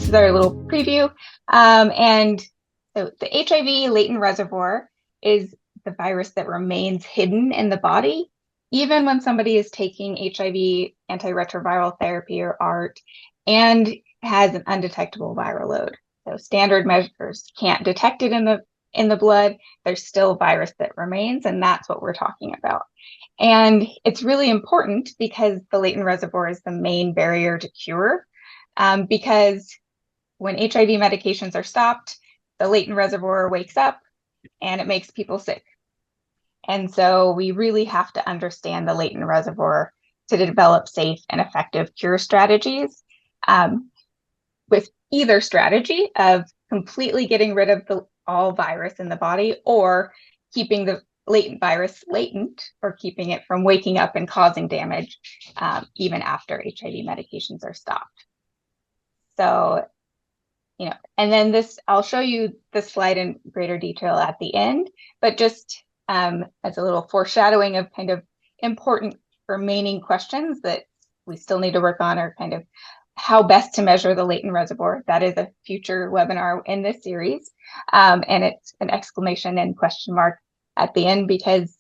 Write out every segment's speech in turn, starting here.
this is our little preview. And so the HIV latent reservoir is the virus that remains hidden in the body, even when somebody is taking HIV antiretroviral therapy or ART and has an undetectable viral load. So standard measures can't detect it in the blood. There's still virus that remains, and that's what we're talking about. And it's really important because the latent reservoir is the main barrier to cure, because when HIV medications are stopped, the latent reservoir wakes up and it makes people sick. And so we really have to understand the latent reservoir to develop safe and effective cure strategies, with either strategy of completely getting rid of all virus in the body or keeping the latent virus latent or keeping it from waking up and causing damage even after HIV medications are stopped. So, and then I'll show you this slide in greater detail at the end, but just as a little foreshadowing of kind of important remaining questions that we still need to work on, are kind of how best to measure the latent reservoir. That is a future webinar in this series. And it's an exclamation and question mark at the end, because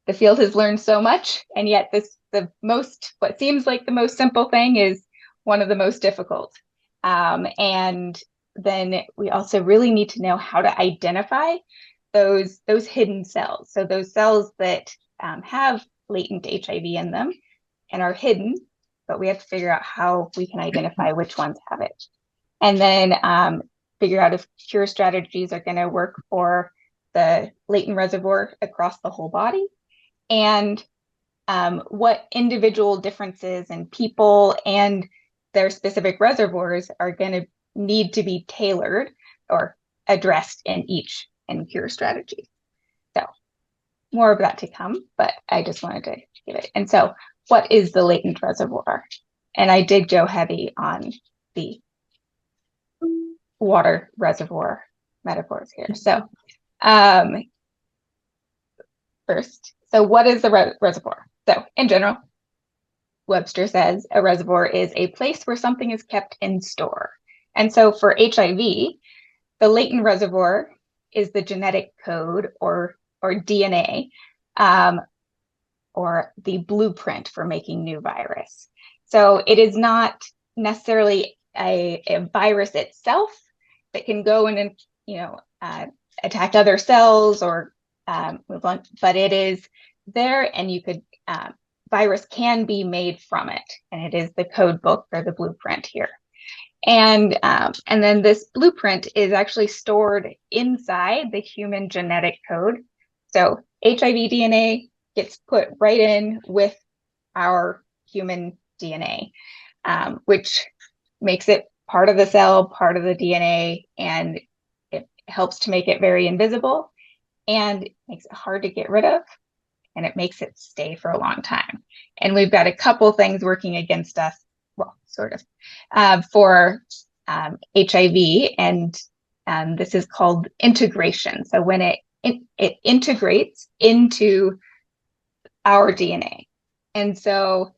the field has learned so much, and yet what seems like the most simple thing is one of the most difficult. And then we also really need to know how to identify those hidden cells. So those cells that have latent HIV in them and are hidden, but we have to figure out how we can identify which ones have it. And then figure out if cure strategies are going to work for the latent reservoir across the whole body, and what individual differences in people and their specific reservoirs are going to need to be tailored or addressed in cure strategy. So more of that to come, but I just wanted to give it. And so what is the latent reservoir? And I did go heavy on the water reservoir metaphors here. So first, so what is the reservoir? So in general, Webster says a reservoir is a place where something is kept in store. And so for HIV, the latent reservoir is the genetic code or DNA, or the blueprint for making new virus. So it is not necessarily a virus itself that can go in and attack other cells or move on, but it is there, and virus can be made from it, and it is the code book or the blueprint here. And then this blueprint is actually stored inside the human genetic code. So HIV DNA gets put right in with our human DNA, which makes it part of the cell, part of the DNA, and it helps to make it very invisible, and makes it hard to get rid of, and it makes it stay for a long time. And we've got a couple things working against us, well, sort of, for HIV, and this is called integration. So when it integrates into our DNA. And so,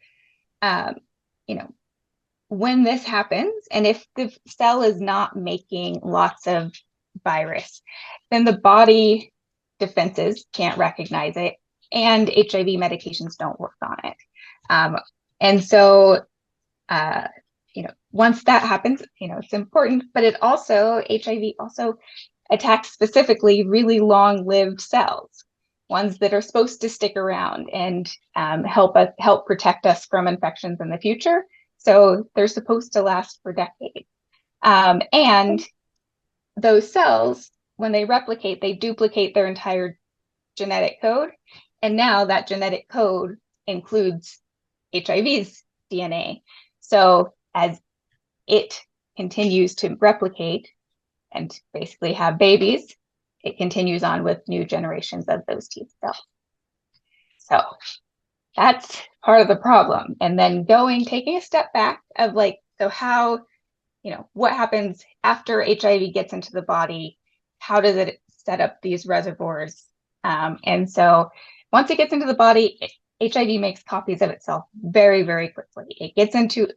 when this happens, and if the cell is not making lots of virus, then the body defenses can't recognize it, and HIV medications don't work on it. And so, once that happens, it's important, but HIV also attacks specifically really long-lived cells, ones that are supposed to stick around and help protect us from infections in the future. So they're supposed to last for decades. And those cells, when they replicate, they duplicate their entire genetic code. And now that genetic code includes HIV's DNA. So as it continues to replicate and basically have babies, it continues on with new generations of those T cells. So that's part of the problem. And then taking a step back of what happens after HIV gets into the body? How does it set up these reservoirs? And so once it gets into the body, HIV makes copies of itself very, very quickly. It gets into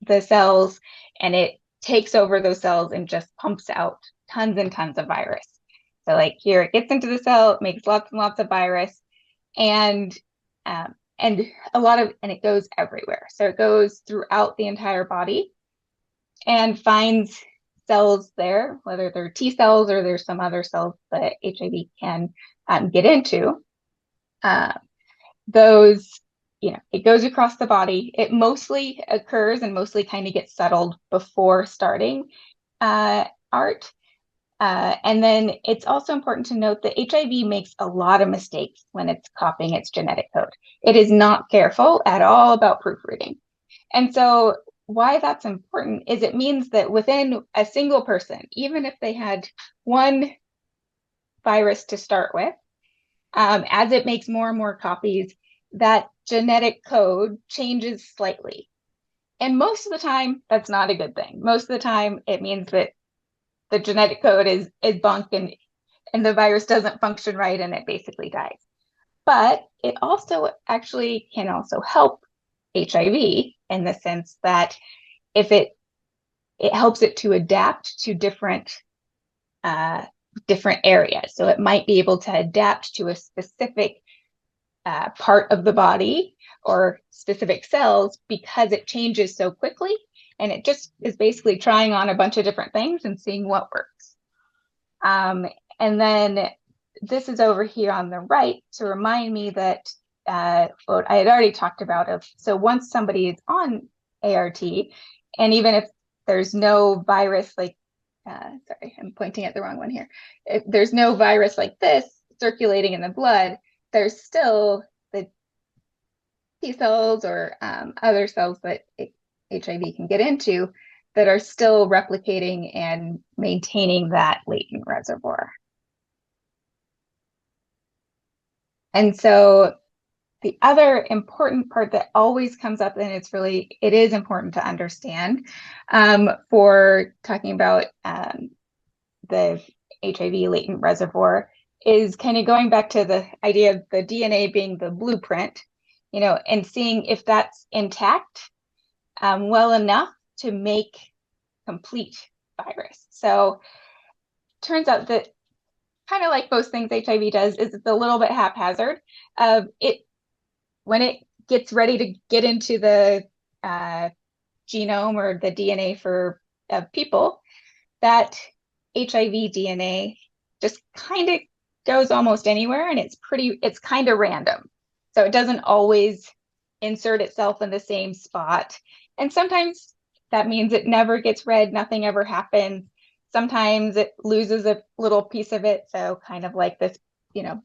the cells and it takes over those cells and just pumps out tons and tons of virus. So like here, it gets into the cell, it makes lots and lots of virus, and it goes everywhere. So it goes throughout the entire body and finds cells there, whether they're T cells or there's some other cells that HIV can get into. It goes across the body. It mostly occurs and mostly kind of gets settled before starting ART. And then it's also important to note that HIV makes a lot of mistakes when it's copying its genetic code. It is not careful at all about proofreading. And so why that's important is it means that within a single person, even if they had one virus to start with, as it makes more and more copies, that genetic code changes slightly. And most of the time, that's not a good thing. Most of the time, it means that the genetic code is bunk and the virus doesn't function right and it basically dies. But it also actually can also help HIV in the sense that if it helps it to adapt to different areas. So it might be able to adapt to a specific part of the body or specific cells because it changes so quickly, and it just is basically trying on a bunch of different things and seeing what works. And then this is over here on the right to remind me that what I had already talked about so once somebody is on ART, and even if there's no virus like, sorry, I'm pointing at the wrong one here. If there's no virus like this circulating in the blood, there's still the T cells or other cells that HIV can get into that are still replicating and maintaining that latent reservoir. And so the other important part that always comes up, and it is important to understand for talking about the HIV latent reservoir, is kind of going back to the idea of the DNA being the blueprint, and seeing if that's intact well enough to make complete virus. So it turns out that kind of like most things HIV does is it's a little bit haphazard. When it gets ready to get into the genome or the DNA for people, that HIV DNA just kind of goes almost anywhere, and it's kind of random. So it doesn't always insert itself in the same spot. And sometimes that means it never gets read, nothing ever happens. Sometimes it loses a little piece of it. So kind of like this,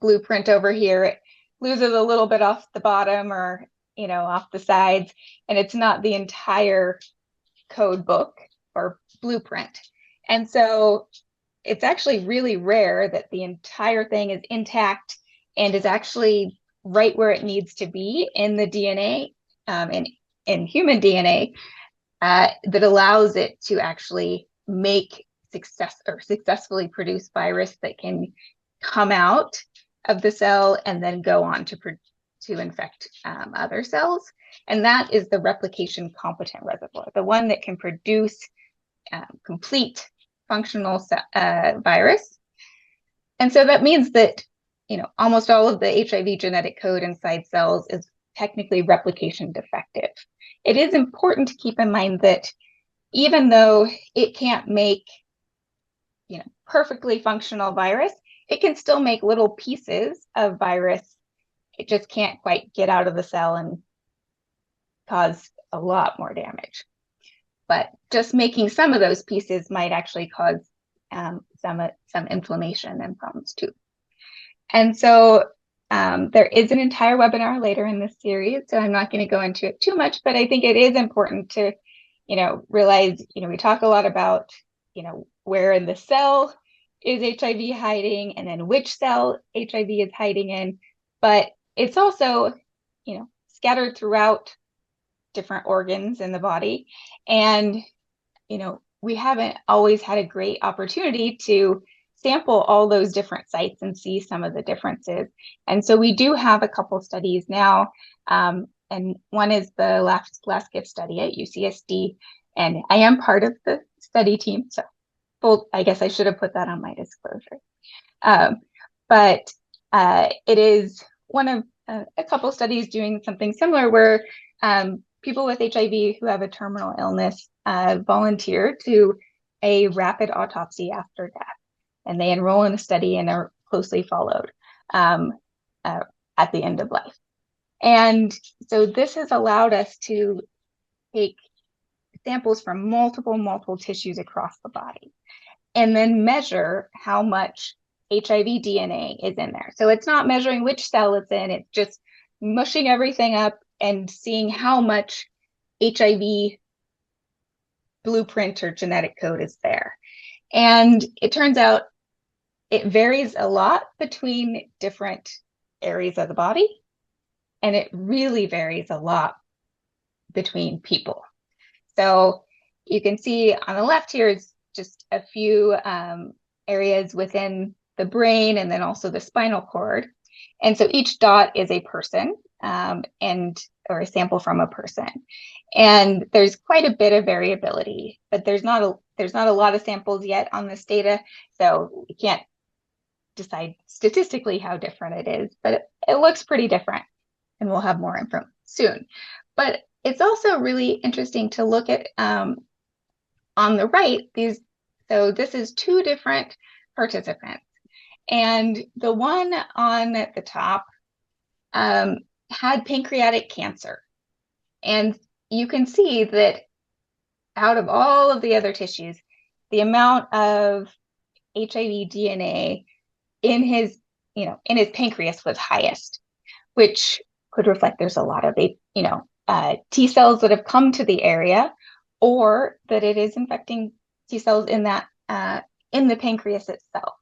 blueprint over here, it loses a little bit off the bottom or, off the sides, and it's not the entire code book or blueprint. And so it's actually really rare that the entire thing is intact and is actually right where it needs to be in the DNA, in human DNA, that allows it to actually make successfully produce virus that can come out of the cell and then go on to infect other cells. And that is the replication-competent reservoir, the one that can produce complete functional virus. And so that means that, almost all of the HIV genetic code inside cells is technically replication defective. It is important to keep in mind that even though it can't make, perfectly functional virus, it can still make little pieces of virus. It just can't quite get out of the cell and cause a lot more damage. But just making some of those pieces might actually cause some inflammation and problems too. And so there is an entire webinar later in this series, so I'm not going to go into it too much, but I think it is important to, realize, we talk a lot about, where in the cell is HIV hiding and then which cell HIV is hiding in, but it's also, scattered throughout different organs in the body. And, we haven't always had a great opportunity to sample all those different sites and see some of the differences. And so we do have a couple studies now, and one is the last gift study at UCSD. And I am part of the study team, so I guess I should have put that on my disclosure. But it is one of a couple studies doing something similar where people with HIV who have a terminal illness volunteer to a rapid autopsy after death. And they enroll in a study and are closely followed at the end of life. And so this has allowed us to take samples from multiple tissues across the body and then measure how much HIV DNA is in there. So it's not measuring which cell it's in, it's just mushing everything up and seeing how much HIV blueprint or genetic code is there. And it turns out it varies a lot between different areas of the body, and it really varies a lot between people. So you can see on the left here is just a few areas within the brain and then also the spinal cord. And so each dot is a person or a sample from a person. And there's quite a bit of variability, but there's not a lot of samples yet on this data, so we can't decide statistically how different it is, but it looks pretty different, and we'll have more info soon. But it's also really interesting to look at on the right, so this is two different participants. And the one on the top had pancreatic cancer. And you can see that out of all of the other tissues, the amount of HIV DNA in his pancreas was highest, which could reflect there's a lot of T cells that have come to the area, or that it is infecting T cells in that in the pancreas itself.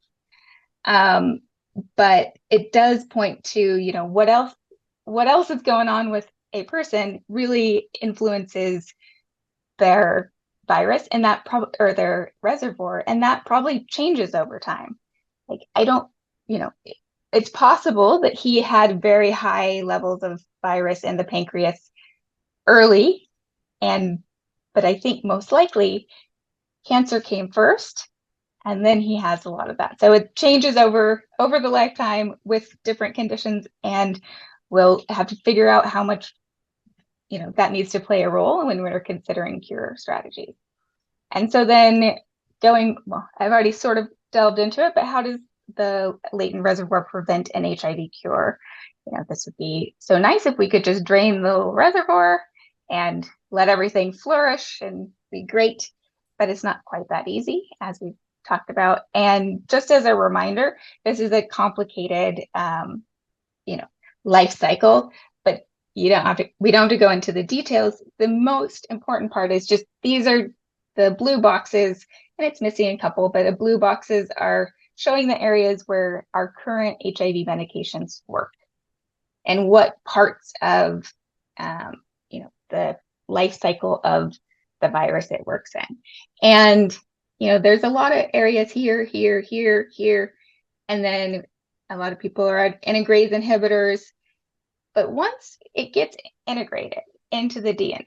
But it does point to what else is going on with a person really influences their virus and or their reservoir, and that probably changes over time. Like it's possible that he had very high levels of virus in the pancreas early, but I think most likely cancer came first, and then he has a lot of that. So it changes over the lifetime with different conditions, and we'll have to figure out how much that needs to play a role when we're considering cure strategies. And so then I've already sort of delved into it, but how does the latent reservoir prevent an HIV cure? This would be so nice if we could just drain the reservoir and let everything flourish and be great, but it's not quite that easy, as we've talked about. And just as a reminder, this is a complicated, life cycle, but we don't have to go into the details. The most important part is just these are the blue boxes, and it's missing a couple, but the blue boxes are showing the areas where our current HIV medications work and what parts of the life cycle of the virus it works in. And there's a lot of areas here, and then a lot of people are at integrase inhibitors. But once it gets integrated into the DNA,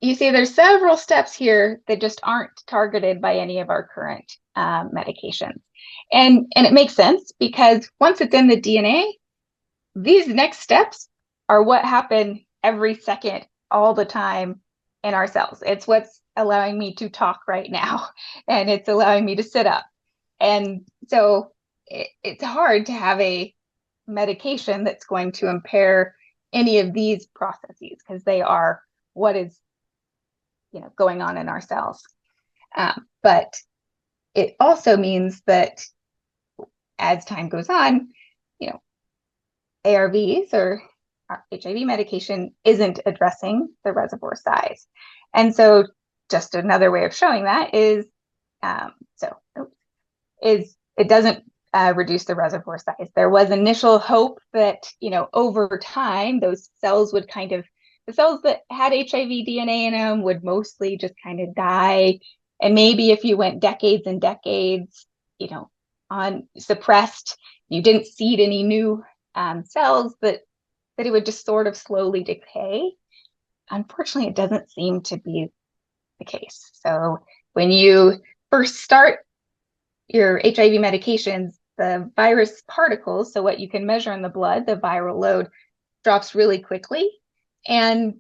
you see there's several steps here that just aren't targeted by any of our current medications. And it makes sense, because once it's in the DNA, these next steps are what happen every second, all the time in our cells. It's what's allowing me to talk right now, and it's allowing me to sit up. And so it's hard to have a medication that's going to impair any of these processes, because they are what is going on in our cells. But it also means that as time goes on, ARVs or HIV medication isn't addressing the reservoir size. And so just another way of showing that is it doesn't reduce the reservoir size. There was initial hope that, over time, those cells would the cells that had HIV DNA in them would mostly just kind of die. And maybe if you went decades and decades, on suppressed, you didn't seed any new cells, that it would just sort of slowly decay. Unfortunately, it doesn't seem to be the case. So when you first start your HIV medications, the virus particles, so what you can measure in the blood, the viral load, drops really quickly. And,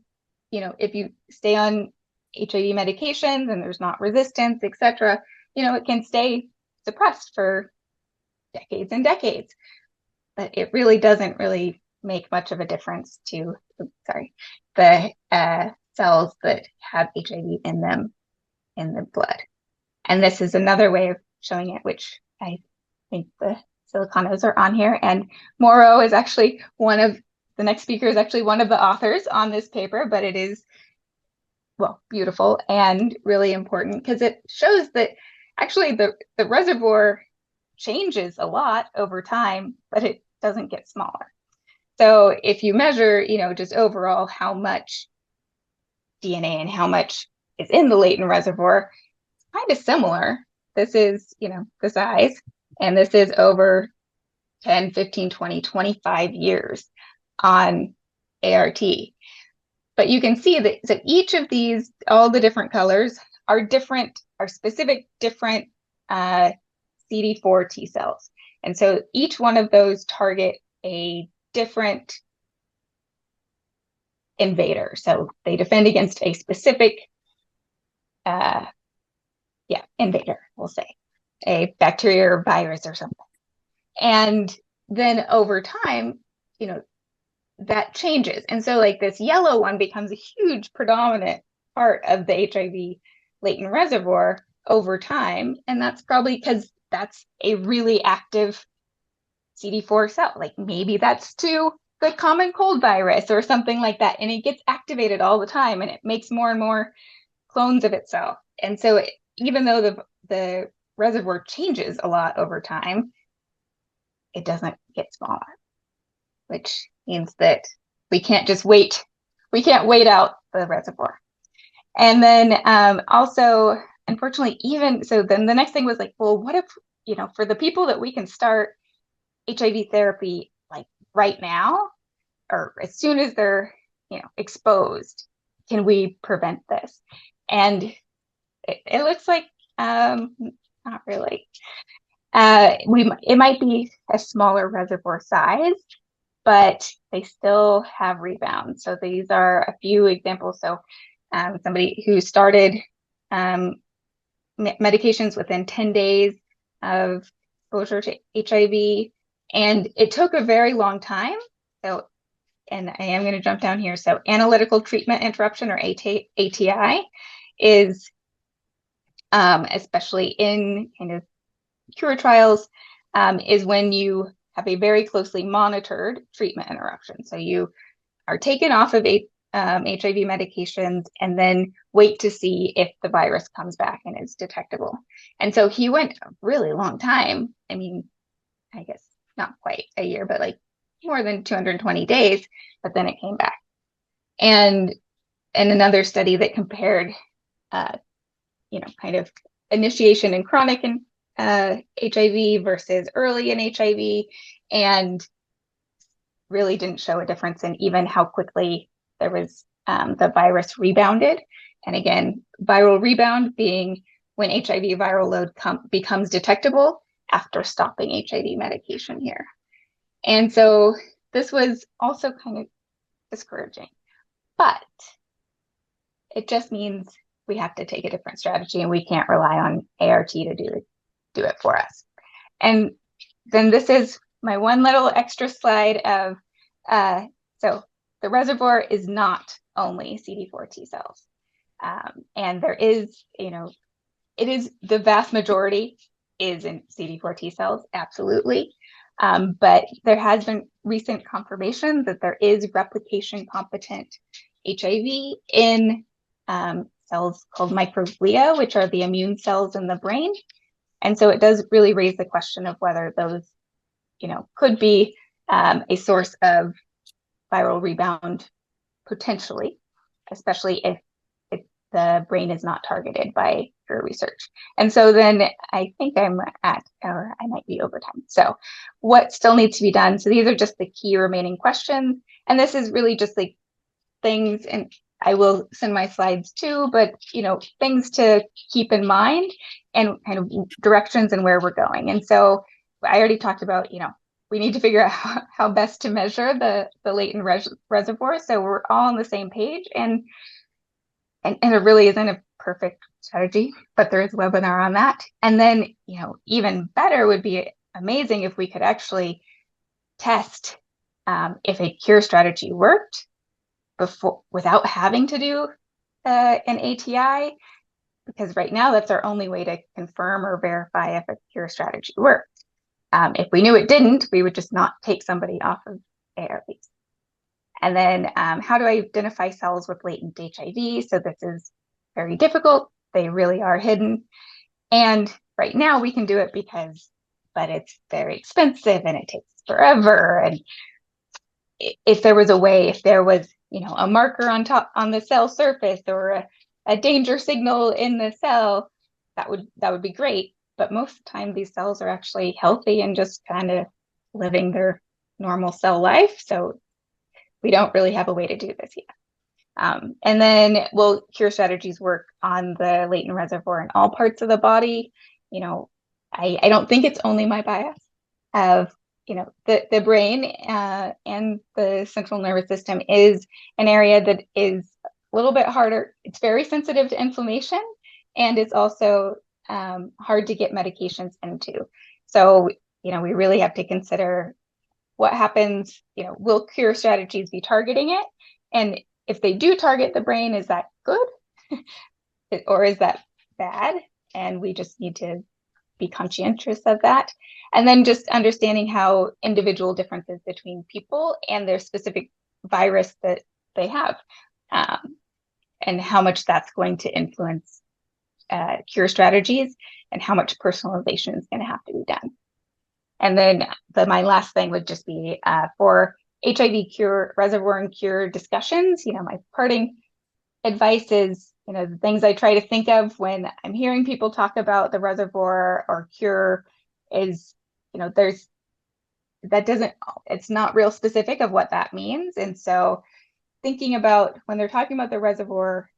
if you stay on HIV medications and there's not resistance, et cetera, it can stay suppressed for decades and decades. But it really doesn't really make much of a difference to, the cells that have HIV in them in the blood. And this is another way of showing it, which I think the Silicanos are on here. And Mauro is actually the next speaker is actually one of the authors on this paper, but it is, beautiful and really important because it shows that actually the reservoir changes a lot over time, but it doesn't get smaller. So if you measure, just overall how much DNA and how much is in the latent reservoir, it's kind of similar. This is, the size, and this is over 10, 15, 20, 25 years on ART. But you can see that so each of these, all the different colors are specific different CD4 T cells. And so each one of those target a different invader. So they defend against a specific invader, we'll say, a bacteria or virus or something. And then over time, that changes. And so like this yellow one becomes a huge predominant part of the HIV latent reservoir over time. And that's probably because that's a really active CD4 cell. Like maybe that's to the common cold virus or something like that. And it gets activated all the time and it makes more and more clones of itself. And so even though the reservoir changes a lot over time, it doesn't get smaller, which means that we can't just wait. We can't wait out the reservoir. And then also, unfortunately, then the next thing was like, well, what if, for the people that we can start HIV therapy like right now, or as soon as they're, exposed, can we prevent this? And it looks like not really. It might be a smaller reservoir size, but they still have rebound. So these are a few examples. So somebody who started medications within 10 days of exposure to HIV, and it took a very long time. So, and I am going to jump down here. So analytical treatment interruption, or ATI, is especially in kind of cure trials, is when you have a very closely monitored treatment interruption. So you are taken off of HIV medications and then wait to see if the virus comes back and is detectable. And so he went a really long time. I mean, I guess not quite a year, but like more than 220 days, but then it came back. And another study that compared, kind of initiation in chronic and HIV versus early in HIV, and really didn't show a difference in even how quickly there was the virus rebounded. And again, viral rebound being when HIV viral load becomes detectable after stopping HIV medication here. And so this was also kind of discouraging, but it just means we have to take a different strategy and we can't rely on ART to do it for us. And then this is my one little extra slide of, so the reservoir is not only CD4 T cells. And there is, it is the vast majority is in CD4 T cells, absolutely. But there has been recent confirmation that there is replication-competent HIV in cells called microglia, which are the immune cells in the brain. And so it does really raise the question of whether those, could be a source of viral rebound potentially, especially if the brain is not targeted by your research. And so then I think or I might be over time. So what still needs to be done? So these are just the key remaining questions. And this is really just like things and I will send my slides too, but things to keep in mind and kind of directions and where we're going. And so I already talked about, we need to figure out how best to measure the latent reservoir. So we're all on the same page, and it really isn't a perfect strategy, but there is a webinar on that. And then, even better would be amazing if we could actually test if a cure strategy worked before without having to do an ATI, because right now that's our only way to confirm or verify if a cure strategy worked. If we knew it didn't, we would just not take somebody off of ARVs. And then how do I identify cells with latent HIV? So this is very difficult. They really are hidden. And right now we can do it but it's very expensive and it takes forever. And if there was a way, if there was, a marker on the cell surface or a danger signal in the cell, that would be great. But most of the time these cells are actually healthy and just kind of living their normal cell life. So we don't really have a way to do this yet. And then will cure strategies work on the latent reservoir in all parts of the body? I don't think it's only my bias of, the brain and the central nervous system is an area that is a little bit harder. It's very sensitive to inflammation, and it's also hard to get medications into. So, we really have to consider what happens, will cure strategies be targeting it? And if they do target the brain, is that good or is that bad? And we just need to be conscientious of that. And then just understanding how individual differences between people and their specific virus that they have, and how much that's going to influence cure strategies and how much personalization is going to have to be done. And then my last thing would just be for HIV cure, reservoir and cure discussions, my parting advice is, the things I try to think of when I'm hearing people talk about the reservoir or cure is, it's not real specific of what that means. And so thinking about when they're talking about the reservoir,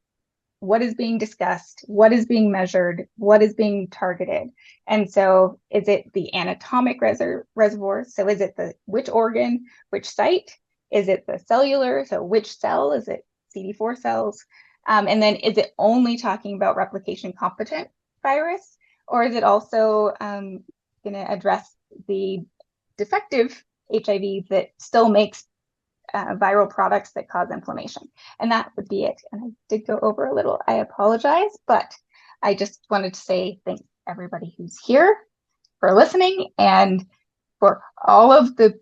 what is being discussed, what is being measured, what is being targeted. And so is it the anatomic reservoir? So is it which organ, which site? Is it the cellular? So which cell? Is it CD4 cells? And then is it only talking about replication-competent virus? Or is it also going to address the defective HIV that still makes viral products that cause inflammation? And that would be it. And I did go over a little, I apologize, but I just wanted to say thanks everybody who's here for listening and for all of the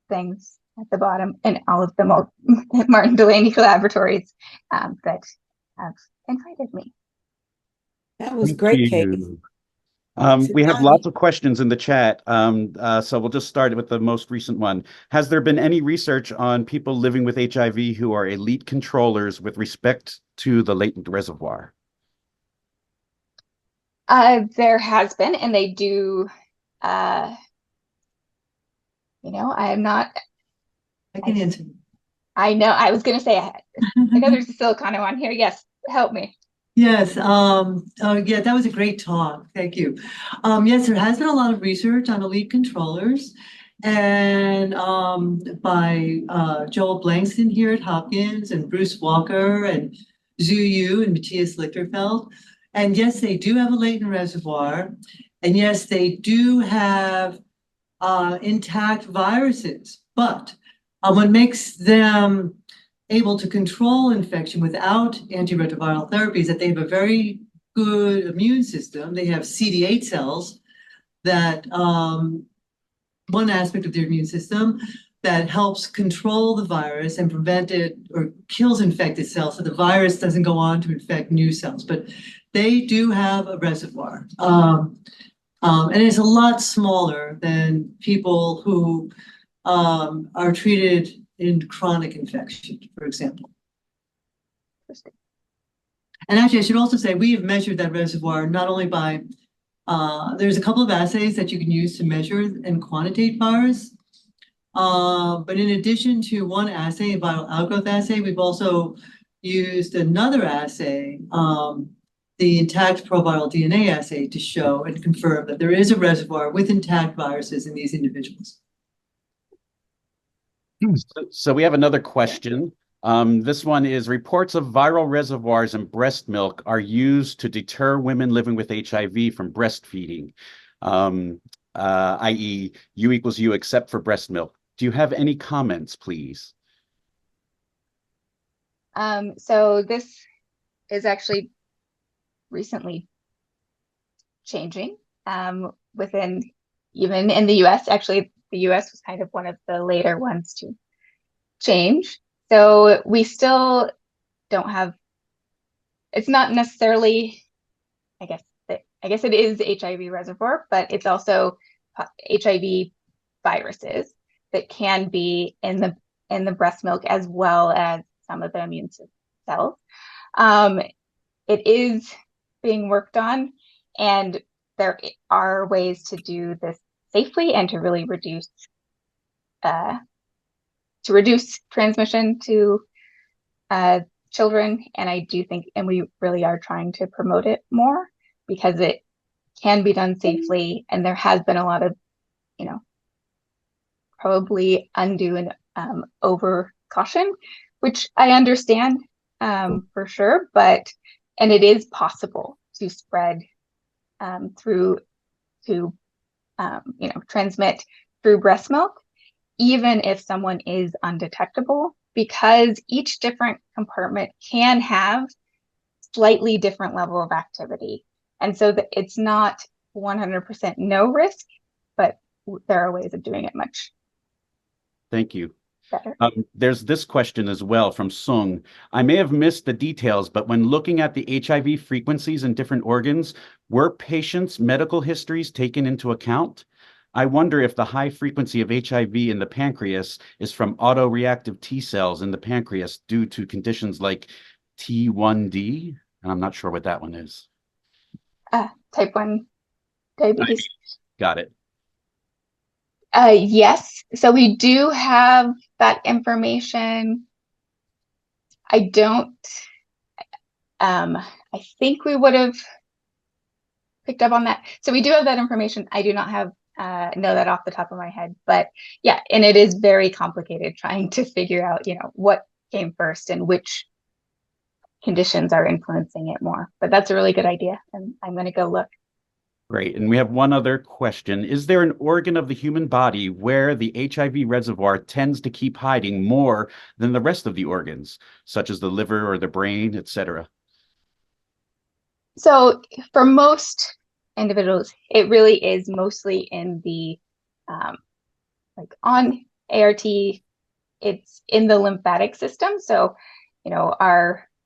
things at the bottom and all of the Martin Delaney collaboratories that have invited me. That was great, Kate. We have lots of questions in the chat, so we'll just start with the most recent one. Has there been any research on people living with HIV who are elite controllers with respect to the latent reservoir? There has been, and they do, I am not... I can answer. I know, I was going to say, I know there's a Siliciano on here. Yes, help me. Yes. Yeah, that was a great talk. Thank you. Yes, there has been a lot of research on elite controllers, and by Joel Blankston here at Hopkins and Bruce Walker and Zhu Yu and Matthias Lichterfeld. And yes, they do have a latent reservoir. And yes, they do have intact viruses. But what makes them able to control infection without antiretroviral therapy is that they have a very good immune system. They have CD8 cells that, one aspect of their immune system that helps control the virus and prevent it or kills infected cells so the virus doesn't go on to infect new cells. But they do have a reservoir. And it's a lot smaller than people who are treated in chronic infection, for example. And actually, I should also say we have measured that reservoir not only by, there's a couple of assays that you can use to measure and quantitate virus. But in addition to one assay, a viral outgrowth assay, we've also used another assay, the intact proviral DNA assay, to show and confirm that there is a reservoir with intact viruses in these individuals. So we have another question. This one is, reports of viral reservoirs in breast milk are used to deter women living with HIV from breastfeeding, i.e. U equals U except for breast milk. Do you have any comments, please? So this is actually recently changing within, even in the US. Actually, the US was kind of one of the later ones to change. So we still don't have, it's not necessarily, I guess it is HIV reservoir, but it's also HIV viruses that can be in the breast milk, as well as some of the immune cells. It is being worked on, and there are ways to do this safely and to really reduce transmission to children. And I do think, and we really are trying to promote it more, because it can be done safely, and there has been a lot of, probably undue and over caution, which I understand for sure, and it is possible to spread transmit through breast milk, even if someone is undetectable, because each different compartment can have slightly different level of activity. And so that it's not 100% no risk, but there are ways of doing it much Thank you. better. There's this question as well from Sung. I may have missed the details, but when looking at the HIV frequencies in different organs, were patients' medical histories taken into account? I wonder if the high frequency of HIV in the pancreas is from autoreactive T cells in the pancreas due to conditions like T1D, and I'm not sure what that one is. Type 1 diabetes. Got it. Yes, so we do have that information. I think we would have picked up on that. So we do have that information. I do not have know that off the top of my head, but yeah, and it is very complicated trying to figure out, what came first and which conditions are influencing it more. But that's a really good idea, and I'm going to go look. Great. And we have one other question. Is there an organ of the human body where the HIV reservoir tends to keep hiding more than the rest of the organs, such as the liver or the brain, etc.? So for most individuals, it really is mostly in the, on ART, it's in the lymphatic system. So,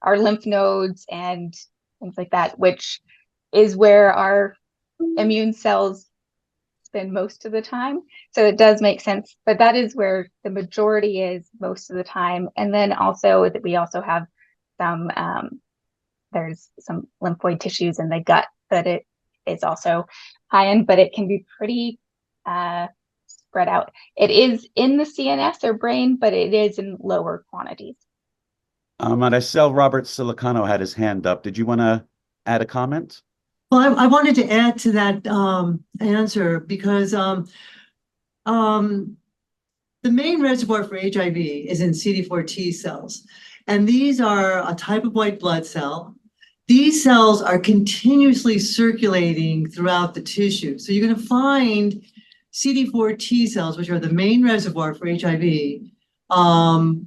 our lymph nodes and things like that, which is where our immune cells spend most of the time. So it does make sense, but that is where the majority is most of the time. And then also that we also have some, there's some lymphoid tissues in the gut that it is also high in, but it can be pretty spread out. It is in the CNS or brain, but it is in lower quantities. And I saw Robert Siliciano had his hand up. Did you want to add a comment? Well, I wanted to add to that answer, because the main reservoir for HIV is in CD4 T cells, and these are a type of white blood cell. These cells are continuously circulating throughout the tissue. So you're going to find CD4 T cells, which are the main reservoir for HIV,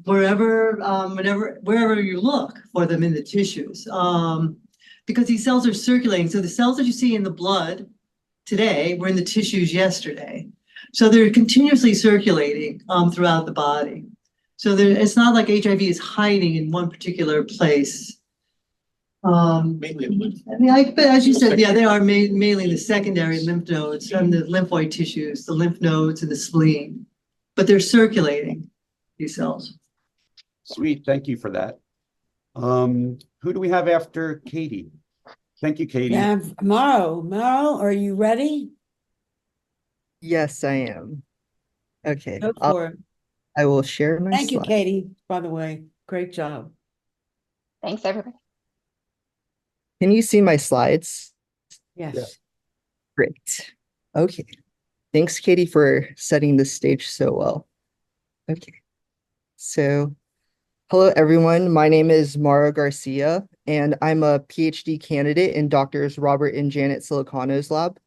wherever you look for them in the tissues. Because these cells are circulating. So the cells that you see in the blood today were in the tissues yesterday. So they're continuously circulating throughout the body. So it's not like HIV is hiding in one particular place. Mainly in lymph. But as you said, yeah, they are mainly the secondary lymph nodes and the lymphoid tissues, the lymph nodes and the spleen. But they're circulating, these cells. Sweet, thank you for that. Who do we have after Katie? Thank you, Katie. Yeah, Mauro, are you ready? Yes, I am. Okay, Go for it. I will share my Thank you, slide. Katie, by the way. Great job. Thanks, everybody. Can you see my slides? Yes. Great. Okay. Thanks, Katie, for setting the stage so well. Okay. So, hello, everyone. My name is Mauro Garcia, and I'm a PhD candidate in Doctors Robert and Janet Siliciano's lab.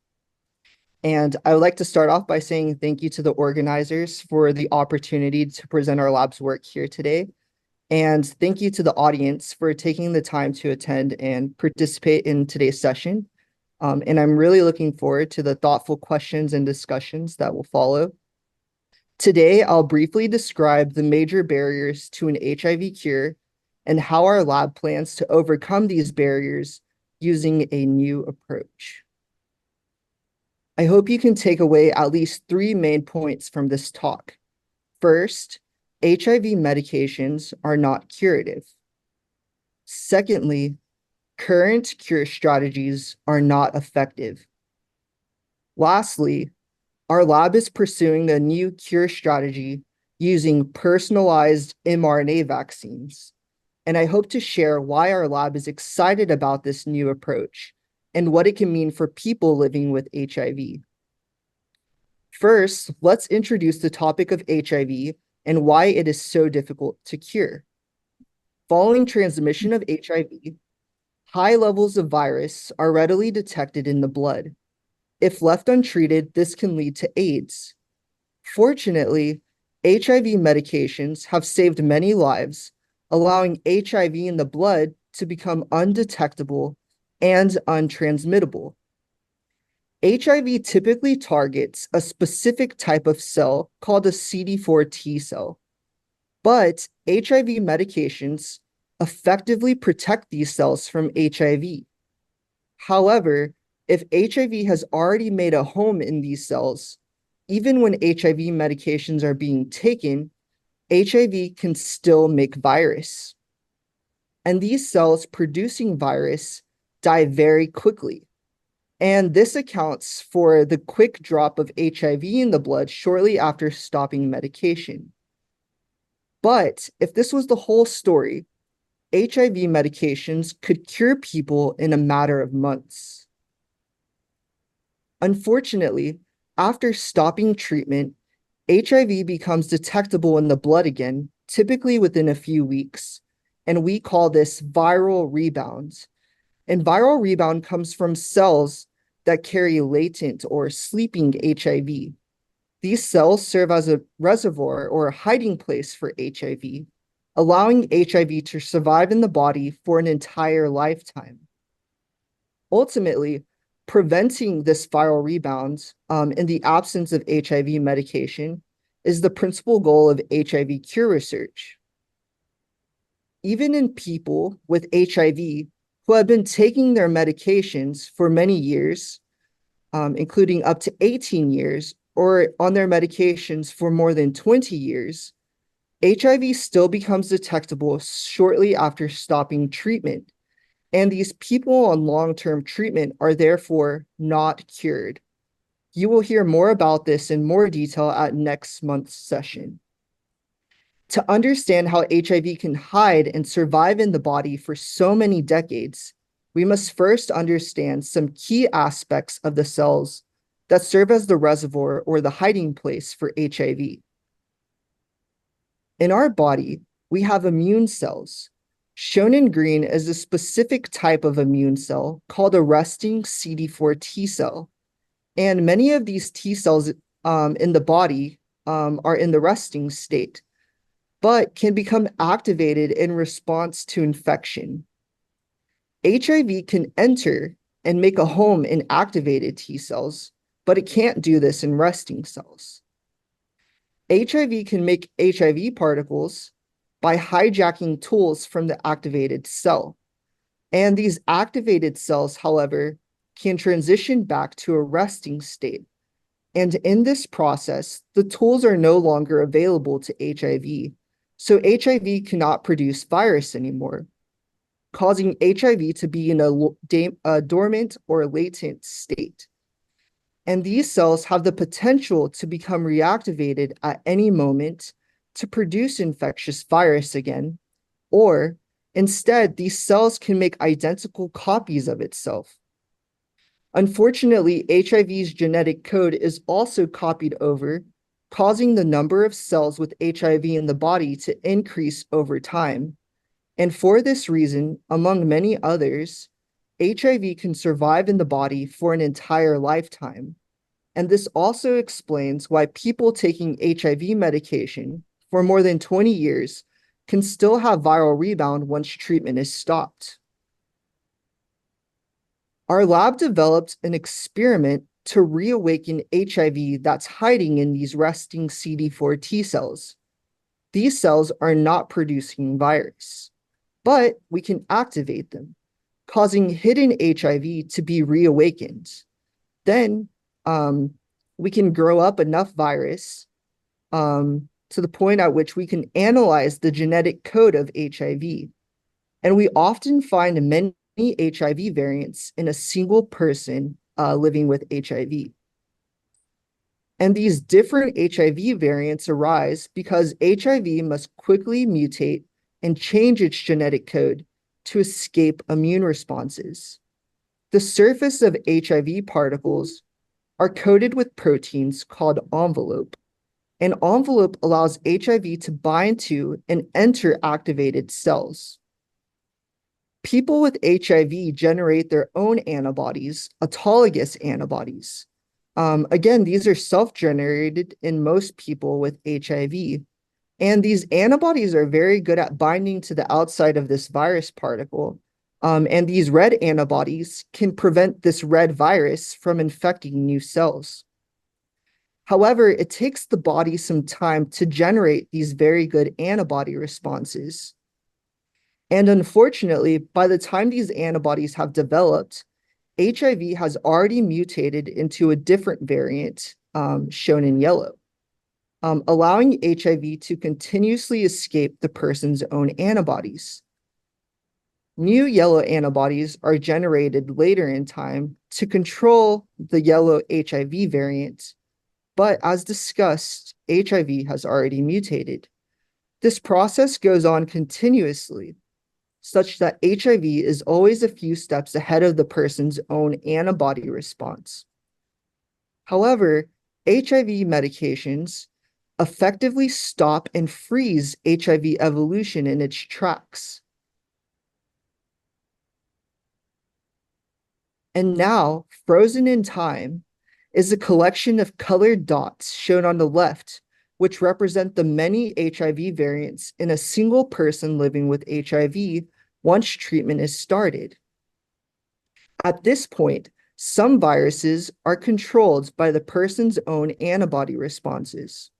And I would like to start off by saying thank you to the organizers for the opportunity to present our lab's work here today. And thank you to the audience for taking the time to attend and participate in today's session. And I'm really looking forward to the thoughtful questions and discussions that will follow. Today, I'll briefly describe the major barriers to an HIV cure and how our lab plans to overcome these barriers using a new approach. I hope you can take away at least 3 main points from this talk. First, HIV medications are not curative. Secondly, current cure strategies are not effective. Lastly, our lab is pursuing a new cure strategy using personalized mRNA vaccines, and I hope to share why our lab is excited about this new approach and what it can mean for people living with HIV. First, let's introduce the topic of HIV and why it is so difficult to cure. Following transmission of HIV, high levels of virus are readily detected in the blood. If left untreated, this can lead to AIDS. Fortunately, HIV medications have saved many lives, allowing HIV in the blood to become undetectable and untransmittable. HIV typically targets a specific type of cell called a CD4 T cell, but HIV medications effectively protect these cells from HIV. However, if HIV has already made a home in these cells, even when HIV medications are being taken, HIV can still make virus. And these cells producing virus die very quickly. And this accounts for the quick drop of HIV in the blood shortly after stopping medication. But if this was the whole story, HIV medications could cure people in a matter of months. Unfortunately, after stopping treatment, HIV becomes detectable in the blood again, typically within a few weeks, and we call this viral rebound. And viral rebound comes from cells that carry latent or sleeping HIV. These cells serve as a reservoir or a hiding place for HIV, allowing HIV to survive in the body for an entire lifetime. Ultimately, preventing this viral rebound in the absence of HIV medication is the principal goal of HIV cure research. Even in people with HIV who have been taking their medications for many years, including up to 18 years, or on their medications for more than 20 years, HIV still becomes detectable shortly after stopping treatment. And these people on long-term treatment are therefore not cured. You will hear more about this in more detail at next month's session. To understand how HIV can hide and survive in the body for so many decades, we must first understand some key aspects of the cells that serve as the reservoir or the hiding place for HIV. In our body, we have immune cells. Shown in green is a specific type of immune cell called a resting CD4 T cell. And many of these T cells in the body are in the resting state, but can become activated in response to infection. HIV can enter and make a home in activated T cells, but it can't do this in resting cells. HIV can make HIV particles by hijacking tools from the activated cell. And these activated cells, however, can transition back to a resting state. And in this process, the tools are no longer available to HIV. So HIV cannot produce virus anymore, causing HIV to be in a dormant or latent state. And these cells have the potential to become reactivated at any moment to produce infectious virus again, or instead, these cells can make identical copies of itself. Unfortunately, HIV's genetic code is also copied over, causing the number of cells with HIV in the body to increase over time. And for this reason, among many others, HIV can survive in the body for an entire lifetime. And this also explains why people taking HIV medication for more than 20 years can still have viral rebound once treatment is stopped. Our lab developed an experiment to reawaken HIV that's hiding in these resting CD4 T cells. These cells are not producing virus, but we can activate them, causing hidden HIV to be reawakened. Then we can grow up enough virus to the point at which we can analyze the genetic code of HIV. And we often find many HIV variants in a single person living with HIV. And these different HIV variants arise because HIV must quickly mutate and change its genetic code to escape immune responses. The surface of HIV particles are coated with proteins called envelope. An envelope allows HIV to bind to and enter activated cells. People with HIV generate their own antibodies, autologous antibodies. Again, these are self-generated in most people with HIV. And these antibodies are very good at binding to the outside of this virus particle. And these red antibodies can prevent this red virus from infecting new cells. However, it takes the body some time to generate these very good antibody responses. And unfortunately, by the time these antibodies have developed, HIV has already mutated into a different variant shown in yellow, allowing HIV to continuously escape the person's own antibodies. New yellow antibodies are generated later in time to control the yellow HIV variant, but as discussed, HIV has already mutated. This process goes on continuously, such that HIV is always a few steps ahead of the person's own antibody response. However, HIV medications effectively stop and freeze HIV evolution in its tracks. And now, frozen in time, is a collection of colored dots shown on the left, which represent the many HIV variants in a single person living with HIV once treatment is started. At this point, some viruses are controlled by the person's own antibody responses,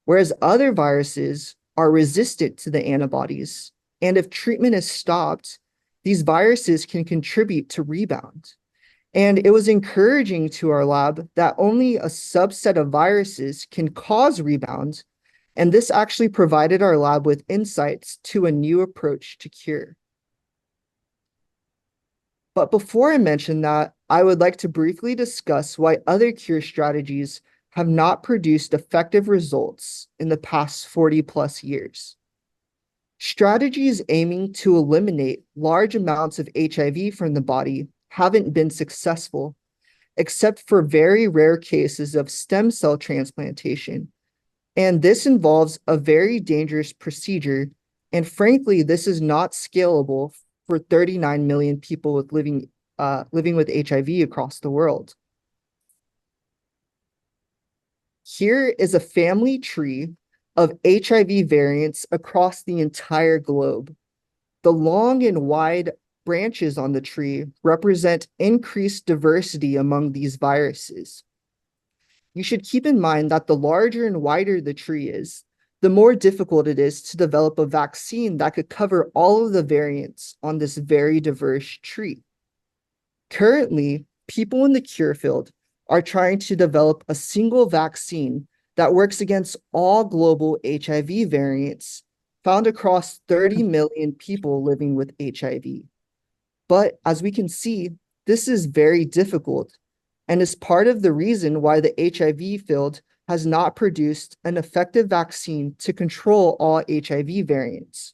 whereas other viruses are resistant to the antibodies, and if treatment is stopped, these viruses can contribute to rebound. And it was encouraging to our lab that only a subset of viruses can cause rebound, and this actually provided our lab with insights to a new approach to cure. But before I mention that, I would like to briefly discuss why other cure strategies have not produced effective results in the past 40 plus years. Strategies aiming to eliminate large amounts of HIV from the body haven't been successful, except for very rare cases of stem cell transplantation. And this involves a very dangerous procedure. And frankly, this is not scalable for 39 million people living with HIV across the world. Here is a family tree of HIV variants across the entire globe. The long and wide branches on the tree represent increased diversity among these viruses. You should keep in mind that the larger and wider the tree is, the more difficult it is to develop a vaccine that could cover all of the variants on this very diverse tree. Currently, people in the cure field are trying to develop a single vaccine that works against all global HIV variants found across 30 million people living with HIV. But as we can see, this is very difficult and is part of the reason why the HIV field has not produced an effective vaccine to control all HIV variants.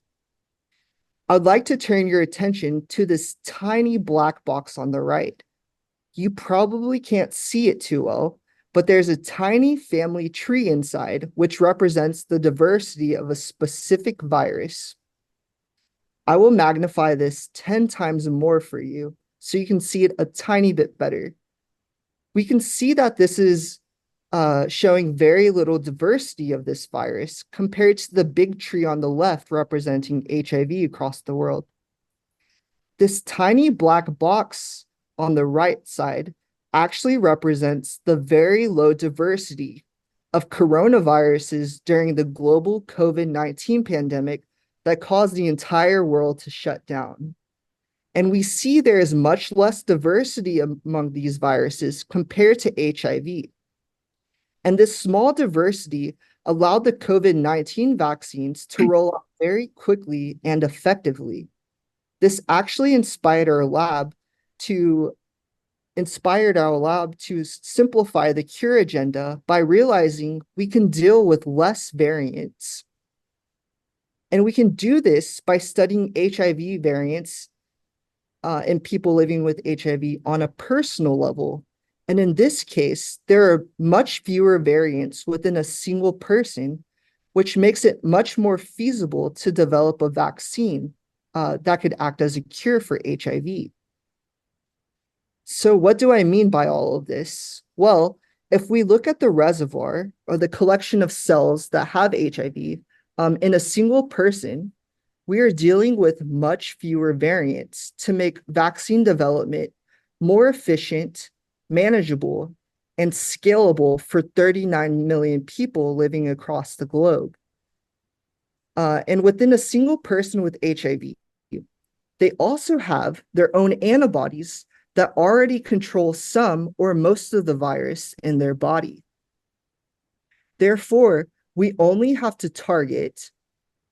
I'd like to turn your attention to this tiny black box on the right. You probably can't see it too well, but there's a tiny family tree inside, which represents the diversity of a specific virus. I will magnify this 10 times more for you so you can see it a tiny bit better. We can see that this is showing very little diversity of this virus compared to the big tree on the left representing HIV across the world. This tiny black box on the right side actually represents the very low diversity of coronaviruses during the global COVID-19 pandemic that caused the entire world to shut down. And we see there is much less diversity among these viruses compared to HIV. And this small diversity allowed the COVID-19 vaccines to roll out very quickly and effectively. This actually inspired our lab to simplify the cure agenda by realizing we can deal with less variants. And we can do this by studying HIV variants in people living with HIV on a personal level. And in this case, there are much fewer variants within a single person, which makes it much more feasible to develop a vaccine that could act as a cure for HIV. So what do I mean by all of this? Well, if we look at the reservoir or the collection of cells that have HIV in a single person, we are dealing with much fewer variants to make vaccine development more efficient, manageable, and scalable for 39 million people living across the globe. And within a single person with HIV, they also have their own antibodies that already control some or most of the virus in their body. Therefore, we only have to target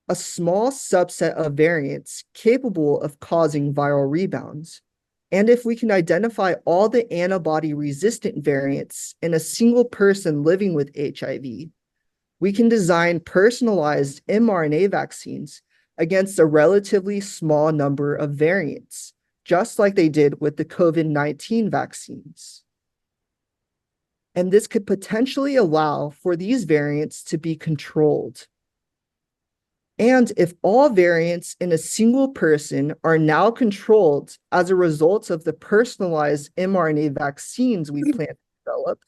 a small subset of variants capable of causing viral rebounds. And if we can identify all the antibody-resistant variants in a single person living with HIV, we can design personalized mRNA vaccines against a relatively small number of variants, just like they did with the COVID-19 vaccines. And this could potentially allow for these variants to be controlled. And if all variants in a single person are now controlled as a result of the personalized mRNA vaccines we plan to develop,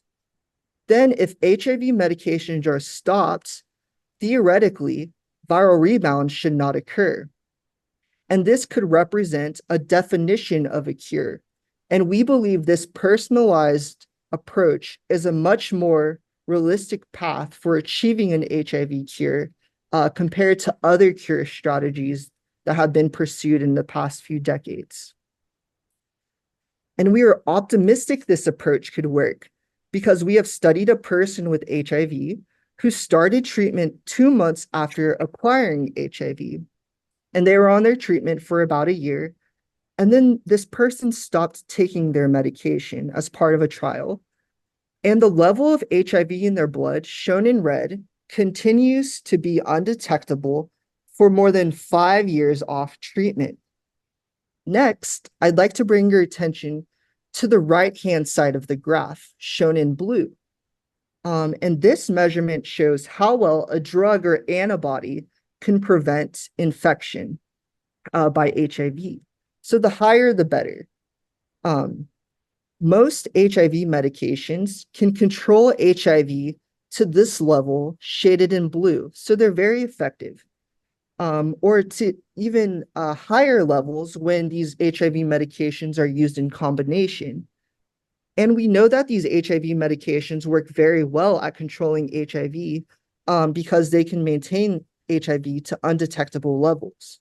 then if HIV medications are stopped, theoretically, viral rebounds should not occur. And this could represent a definition of a cure. And we believe this personalized approach is a much more realistic path for achieving an HIV cure compared to other cure strategies that have been pursued in the past few decades. And we are optimistic this approach could work because we have studied a person with HIV who started treatment 2 months after acquiring HIV. And they were on their treatment for about a year. And then this person stopped taking their medication as part of a trial. And the level of HIV in their blood, shown in red, continues to be undetectable for more than 5 years off treatment. Next, I'd like to bring your attention to the right-hand side of the graph, shown in blue. And this measurement shows how well a drug or antibody can prevent infection by HIV. So the higher, the better. Most HIV medications can control HIV to this level, shaded in blue. So they're very effective. Or to even higher levels when these HIV medications are used in combination. And we know that these HIV medications work very well at controlling HIV because they can maintain HIV to undetectable levels.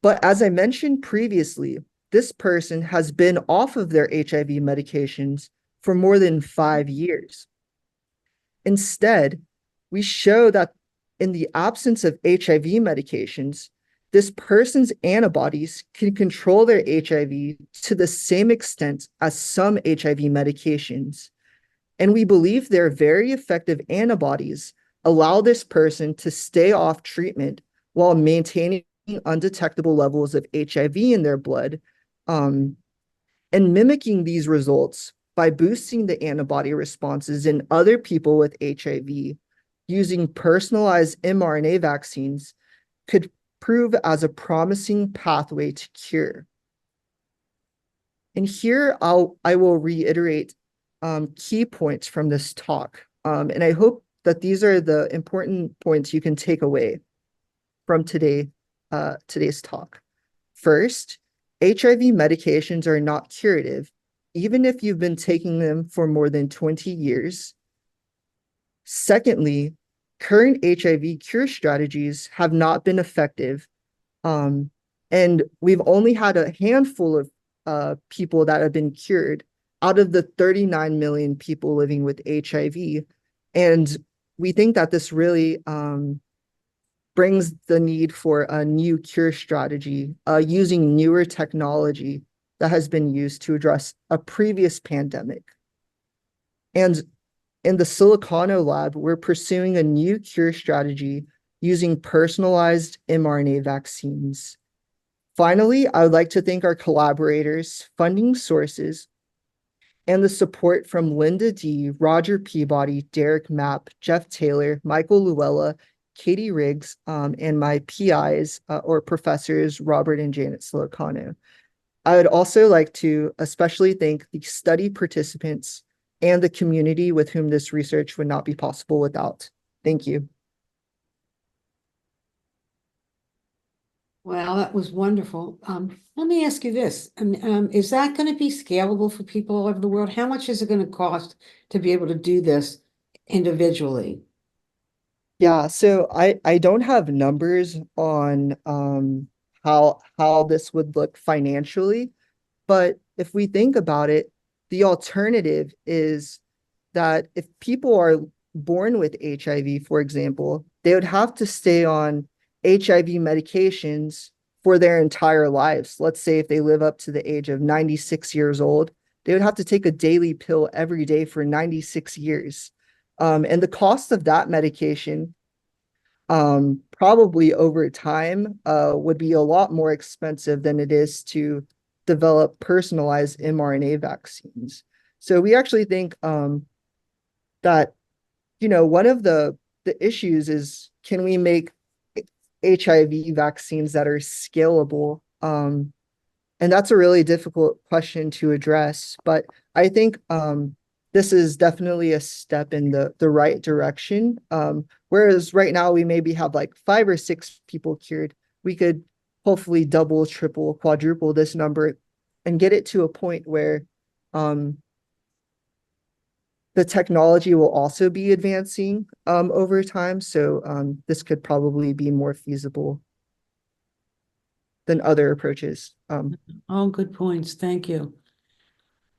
But as I mentioned previously, this person has been off of their HIV medications for more than 5 years. Instead, we show that in the absence of HIV medications, this person's antibodies can control their HIV to the same extent as some HIV medications. And we believe their very effective antibodies allow this person to stay off treatment while maintaining undetectable levels of HIV in their blood, and mimicking these results by boosting the antibody responses in other people with HIV using personalized mRNA vaccines could prove as a promising pathway to cure. And here I will reiterate key points from this talk. And I hope that these are the important points you can take away from today's talk. First, HIV medications are not curative, even if you've been taking them for more than 20 years. Secondly, current HIV cure strategies have not been effective. And we've only had a handful of people that have been cured out of the 39 million people living with HIV. And we think that this really brings the need for a new cure strategy using newer technology that has been used to address a previous pandemic. And in the Siliciano lab, we're pursuing a new cure strategy using personalized mRNA vaccines. Finally, I would like to thank our collaborators, funding sources, and the support from Linda D., Roger Peabody, Derrick Mapp, Jeff Taylor, Michael Luella, Katie Riggs, and my PIs or professors, Robert and Janet Siliciano. I would also like to especially thank the study participants and the community with whom this research would not be possible without. Thank you. Well, that was wonderful. Let me ask you this. Is that going to be scalable for people all over the world? How much is it going to cost to be able to do this individually? Yeah, so I don't have numbers on how this would look financially, but if we think about it, the alternative is that if people are born with HIV, for example, they would have to stay on HIV medications for their entire lives. Let's say if they live up to the age of 96 years old, they would have to take a daily pill every day for 96 years. And the cost of that medication, probably over time, would be a lot more expensive than it is to develop personalized mRNA vaccines. So we actually think that, one of the issues is, can we make HIV vaccines that are scalable? And that's a really difficult question to address. But I think this is definitely a step in the right direction. Whereas right now we maybe have like 5 or 6 people cured. We could hopefully double, triple, quadruple this number and get it to a point where the technology will also be advancing over time. So this could probably be more feasible than other approaches. All good points. Thank you.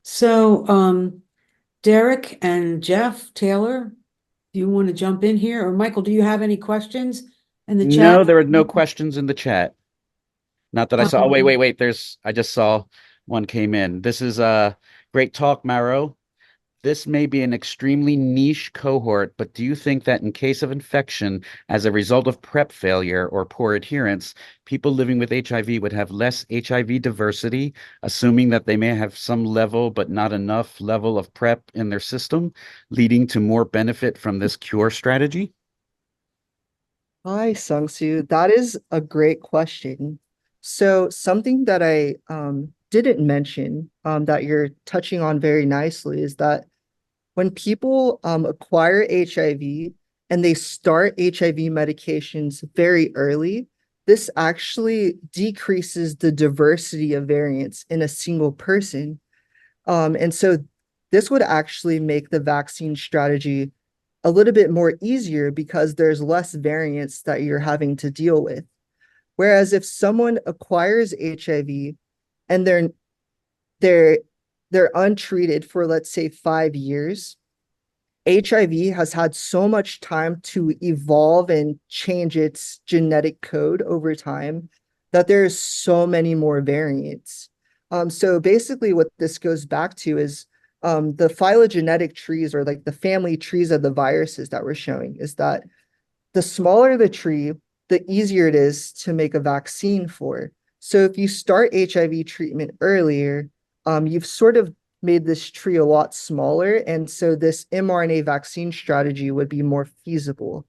So, Derrick and Jeff Taylor, do you want to jump in here? Or Michael, do you have any questions in the chat? No, there are no questions in the chat. Not that I saw. Oh, wait. I just saw one came in. This is a great talk, Mauro. This may be an extremely niche cohort, but do you think that in case of infection as a result of PrEP failure or poor adherence, people living with HIV would have less HIV diversity, assuming that they may have some level but not enough level of PrEP in their system, leading to more benefit from this cure strategy? Hi, Sungsu. That is a great question. So something that I didn't mention that you're touching on very nicely is that when people acquire HIV and they start HIV medications very early, this actually decreases the diversity of variants in a single person. And so this would actually make the vaccine strategy a little bit more easier because there's less variants that you're having to deal with. Whereas if someone acquires HIV and they're untreated for, let's say, 5 years, HIV has had so much time to evolve and change its genetic code over time that there's so many more variants. So basically what this goes back to is the phylogenetic trees, or like the family trees of the viruses that we're showing, is that the smaller the tree, the easier it is to make a vaccine for. So if you start HIV treatment earlier, you've sort of made this tree a lot smaller. And so this mRNA vaccine strategy would be more feasible,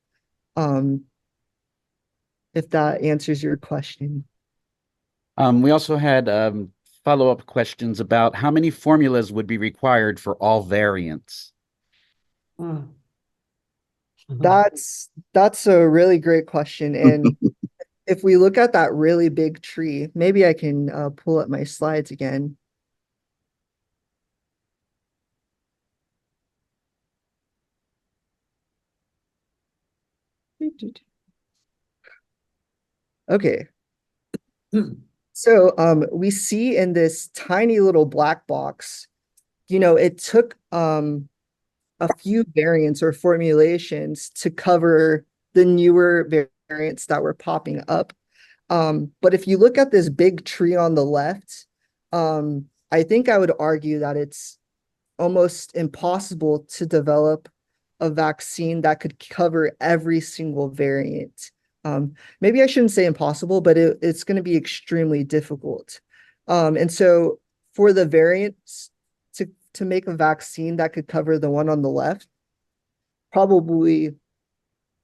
if that answers your question. We also had follow-up questions about how many formulas would be required for all variants. Oh. That's a really great question. And if we look at that really big tree, maybe I can pull up my slides again. Okay. So we see in this tiny little black box, it took a few variants or formulations to cover the newer variants that were popping up. But if you look at this big tree on the left, I think I would argue that it's almost impossible to develop a vaccine that could cover every single variant. Maybe I shouldn't say impossible, but it's going to be extremely difficult. And so for the variants to make a vaccine that could cover the one on the left, probably,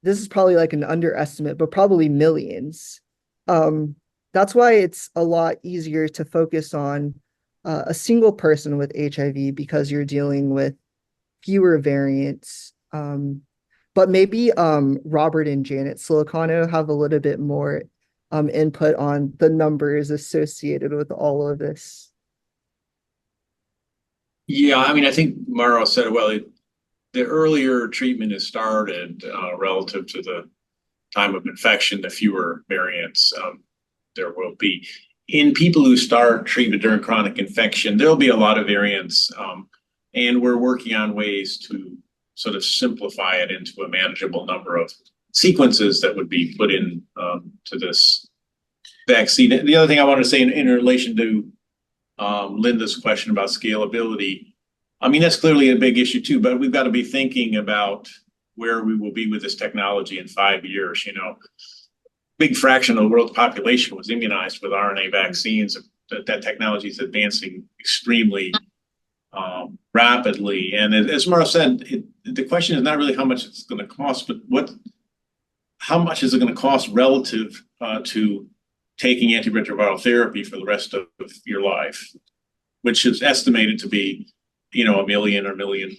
this is probably like an underestimate, but probably millions. That's why it's a lot easier to focus on a single person with HIV, because you're dealing with fewer variants. But maybe Robert and Janet Siliciano have a little bit more input on the numbers associated with all of this. Yeah, I mean, I think Mauro said it well. The earlier treatment is started relative to the time of infection, the fewer variants there will be. In people who start treatment during chronic infection, there'll be a lot of variants, and we're working on ways to sort of simplify it into a manageable number of sequences that would be put in to this vaccine. The other thing I want to say in relation to Linda's question about scalability, I mean, that's clearly a big issue too, but we've got to be thinking about where we will be with this technology in 5 years. Big fraction of the world's population was immunized with RNA vaccines. That technology is advancing extremely rapidly. And as Mauro said, the question is not really how much it's going to cost, but how much is it going to cost relative to taking antiretroviral therapy for the rest of your life, which is estimated to be, $1 million or $1.5 million.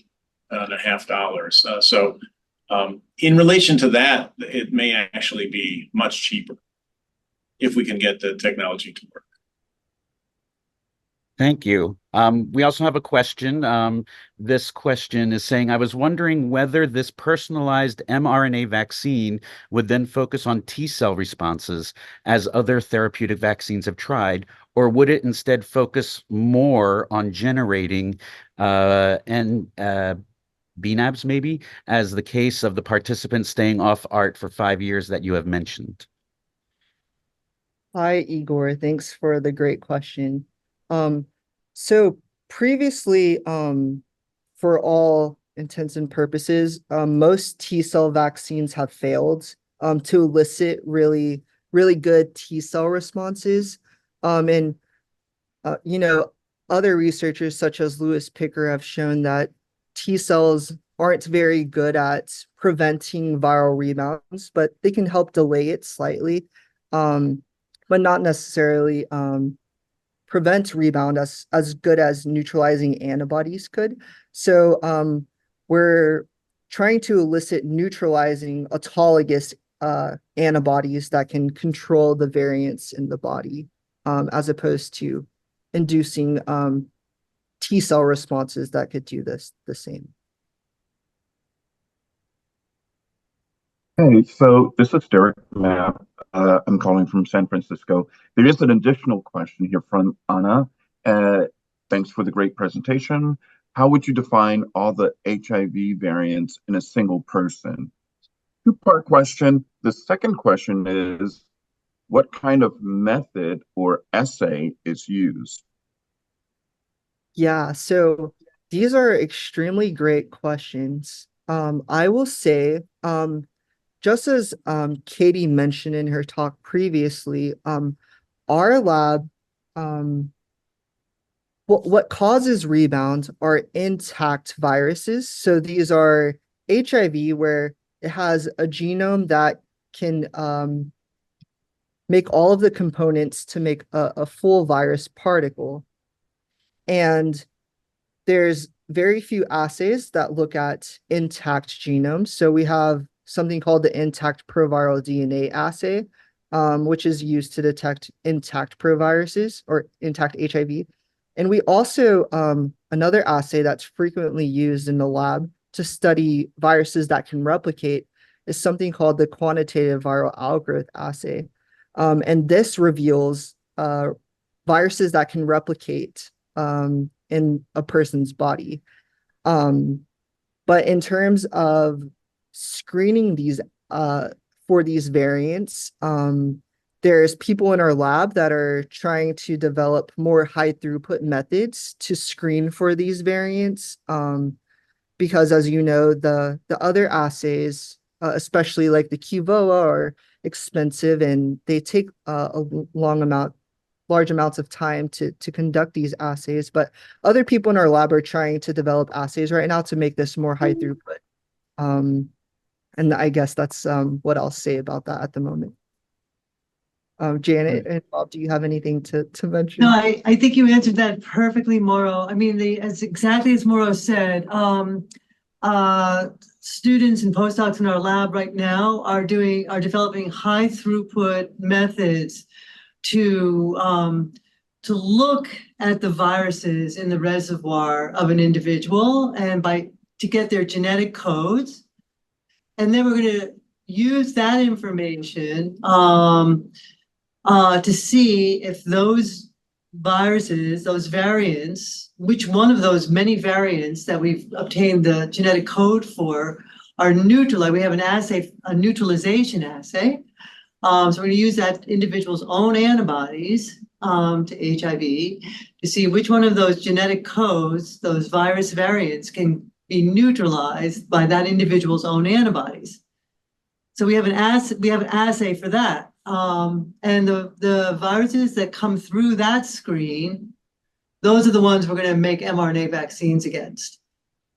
So in relation to that, it may actually be much cheaper if we can get the technology to work. Thank you. We also have a question. This question is saying, I was wondering whether this personalized mRNA vaccine would then focus on T-cell responses as other therapeutic vaccines have tried, or would it instead focus more on generating BNAbs, maybe, as the case of the participants staying off ART for 5 years that you have mentioned? Hi, Igor. Thanks for the great question. So previously, for all intents and purposes, most T-cell vaccines have failed to elicit really, really good T-cell responses. And other researchers such as Lewis Picker have shown that T-cells aren't very good at preventing viral rebounds, but they can help delay it slightly, but not necessarily prevent rebound as good as neutralizing antibodies could. So we're trying to elicit neutralizing autologous antibodies that can control the variants in the body, as opposed to inducing T-cell responses that could do this the same. Hey, so this is Derrick Mapp. I'm calling from San Francisco. There is an additional question here from Anna. Thanks for the great presentation. How would you define all the HIV variants in a single person? Two-part question. The second question is, what kind of method or assay is used? Yeah, so these are extremely great questions. I will say, just as Katie mentioned in her talk previously, our lab, what causes rebounds are intact viruses. So these are HIV, where it has a genome that can make all of the components to make a full virus particle. And there's very few assays that look at intact genomes. So we have something called the intact proviral DNA assay, which is used to detect intact proviruses or intact HIV. And we also, another assay that's frequently used in the lab to study viruses that can replicate is something called the quantitative viral outgrowth assay. And this reveals viruses that can replicate in a person's body. But in terms of screening these for these variants, there's people in our lab that are trying to develop more high throughput methods to screen for these variants. Because as you know, the other assays, especially like the QVOA, are expensive and they take a large amounts of time to conduct these assays. But other people in our lab are trying to develop assays right now to make this more high throughput. And I guess that's what I'll say about that at the moment. Janet and Bob, do you have anything to mention? No, I think you answered that perfectly, Mauro. I mean, as exactly as Mauro said, students and postdocs in our lab right now are developing high throughput methods to look at the viruses in the reservoir of an individual and to get their genetic codes. And then we're going to use that information to see if those viruses, those variants, which one of those many variants that we've obtained the genetic code for are neutralized. We have an assay, a neutralization assay. So we're going to use that individual's own antibodies to HIV to see which one of those genetic codes, those virus variants, can be neutralized by that individual's own antibodies. So we have an assay for that. And the viruses that come through that screen, those are the ones we're going to make mRNA vaccines against.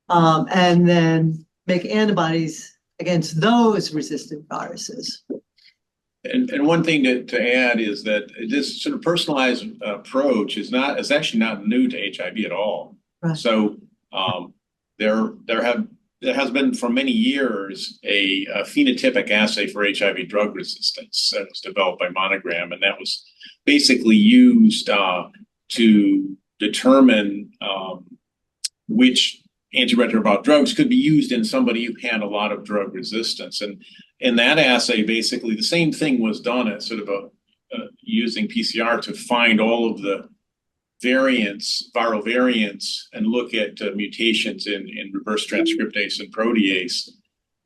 And then make antibodies against those resistant viruses. And one thing to add is that this sort of personalized approach is actually not new to HIV at all. Right. So there has been for many years a phenotypic assay for HIV drug resistance that was developed by Monogram, and that was basically used to determine which antiretroviral drugs could be used in somebody who had a lot of drug resistance. And in that assay, basically the same thing was done at sort of using PCR to find all of the viral variants, and look at mutations in reverse transcriptase and protease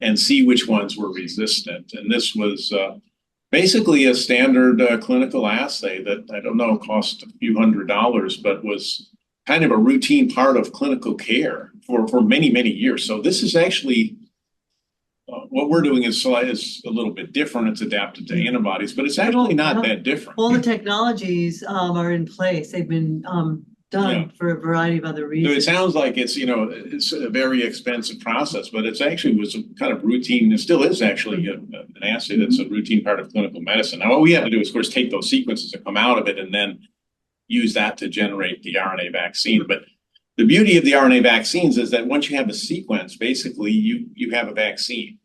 and see which ones were resistant. And this was basically a standard clinical assay that, I don't know, cost a few $100s, but was kind of a routine part of clinical care for many, many years. So this is actually, what we're doing is a little bit different. It's adapted to antibodies, but it's actually not that different. All the technologies are in place. They've been done for a variety of other reasons. So it sounds like it's a very expensive process, but it's actually was a kind of routine. It still is actually an assay that's a routine part of clinical medicine. Now, what we have to do is, of course, take those sequences that come out of it and then use that to generate the RNA vaccine. But the beauty of the RNA vaccines is that once you have a sequence, basically you have a vaccine.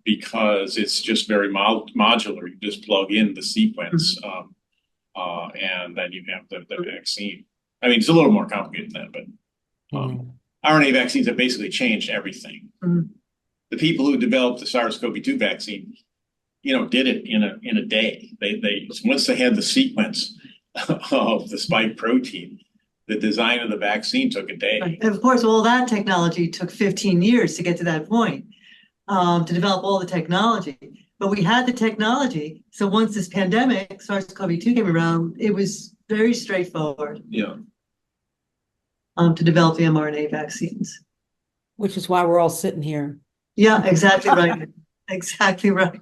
Because it's just very modular. You just plug in the sequence, and then you have the vaccine. I mean, it's a little more complicated than that, but RNA vaccines have basically changed everything. The people who developed the SARS-CoV-2 vaccine, did it in a day. They once they had the sequence of the spike protein, the design of the vaccine took a day. Right. And of course, all that technology took 15 years to get to that point. To develop all the technology. but we had the technology. So once this pandemic, SARS-CoV-2 came around, it was very straightforward. Yeah. To develop the mRNA vaccines. Which is why we're all sitting here. Yeah, exactly right. Exactly right.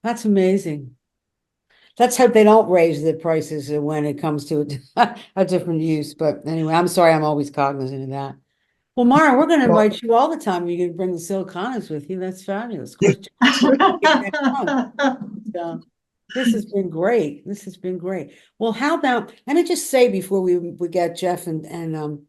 That's amazing. Let's hope they don't raise the prices when it comes to a different use. But anyway, I'm sorry, I'm always cognizant of that. Well, Mara, we're going to invite you all the time. You can bring the Silicanas with you. That's fabulous. So, this has been great. This has been great. Well, how about, let me just say before we get Jeff and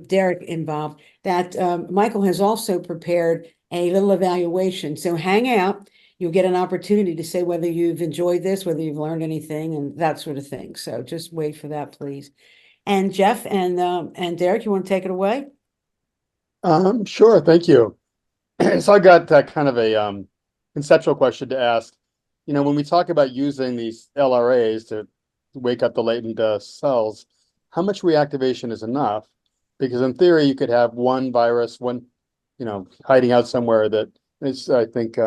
Derrick involved, that Michael has also prepared a little evaluation. So hang out. You'll get an opportunity to say whether you've enjoyed this, whether you've learned anything, and that sort of thing. So just wait for that, please. And Jeff and Derrick, you want to take it away? Sure, thank you. So I got kind of a conceptual question to ask. You know, when we talk about using these LRAs to wake up the latent cells, how much reactivation is enough? Because in theory, you could have one virus, hiding out somewhere that is, I think,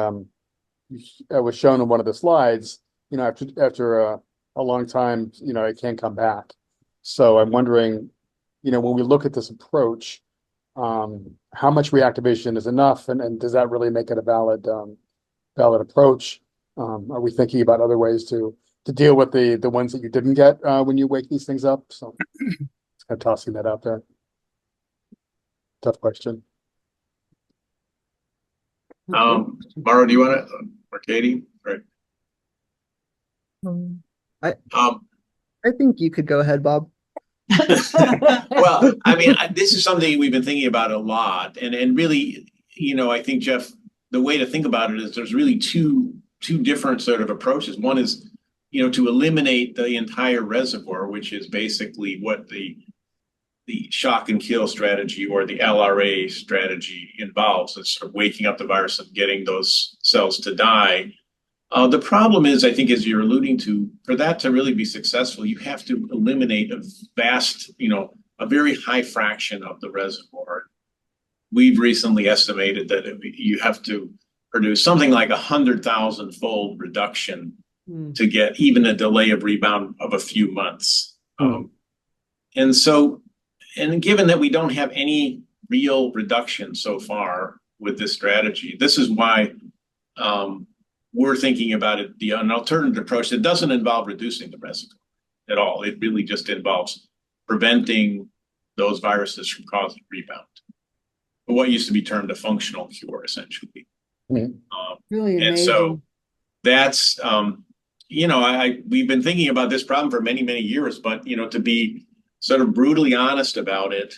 was shown in one of the slides. After a long time, it can come back. So I'm wondering, when we look at this approach, how much reactivation is enough, and does that really make it a valid approach? Are we thinking about other ways to deal with the ones that you didn't get when you wake these things up? So just kind of tossing that out there. Tough question. Mauro, do you want to, or Katie? Right. I think you could go ahead, Bob. Well, I mean, this is something we've been thinking about a lot, and really, I think, Jeff, the way to think about it is there's really two different sort of approaches. One is, to eliminate the entire reservoir, which is basically what the shock and kill strategy or the LRA strategy involves. It's sort of waking up the virus and getting those cells to die. The problem is, I think, as you're alluding to, for that to really be successful, you have to eliminate a vast, a very high fraction of the reservoir. We've recently estimated that you have to produce something like 100,000-fold reduction to get even a delay of rebound of a few months. And given that we don't have any real reduction so far with this strategy, this is why we're thinking about it, an alternative approach that doesn't involve reducing the reservoir at all. It really just involves preventing those viruses from causing rebound. What used to be termed a functional cure, essentially. Really amazing. And so that's, we've been thinking about this problem for many, many years, but, to be sort of brutally honest about it,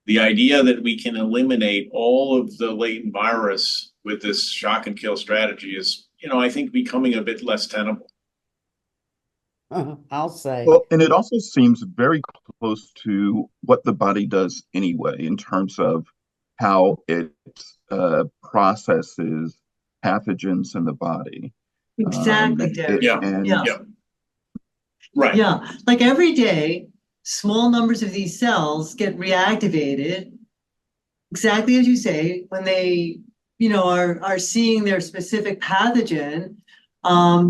the idea that we can eliminate all of the latent virus with this shock and kill strategy is, I think becoming a bit less tenable. I'll say. Well, and it also seems very close to what the body does anyway, in terms of how it processes pathogens in the body. Exactly, Derrick. Yeah. Right. Yeah. Like every day, small numbers of these cells get reactivated, exactly as you say, when they, are seeing their specific pathogen.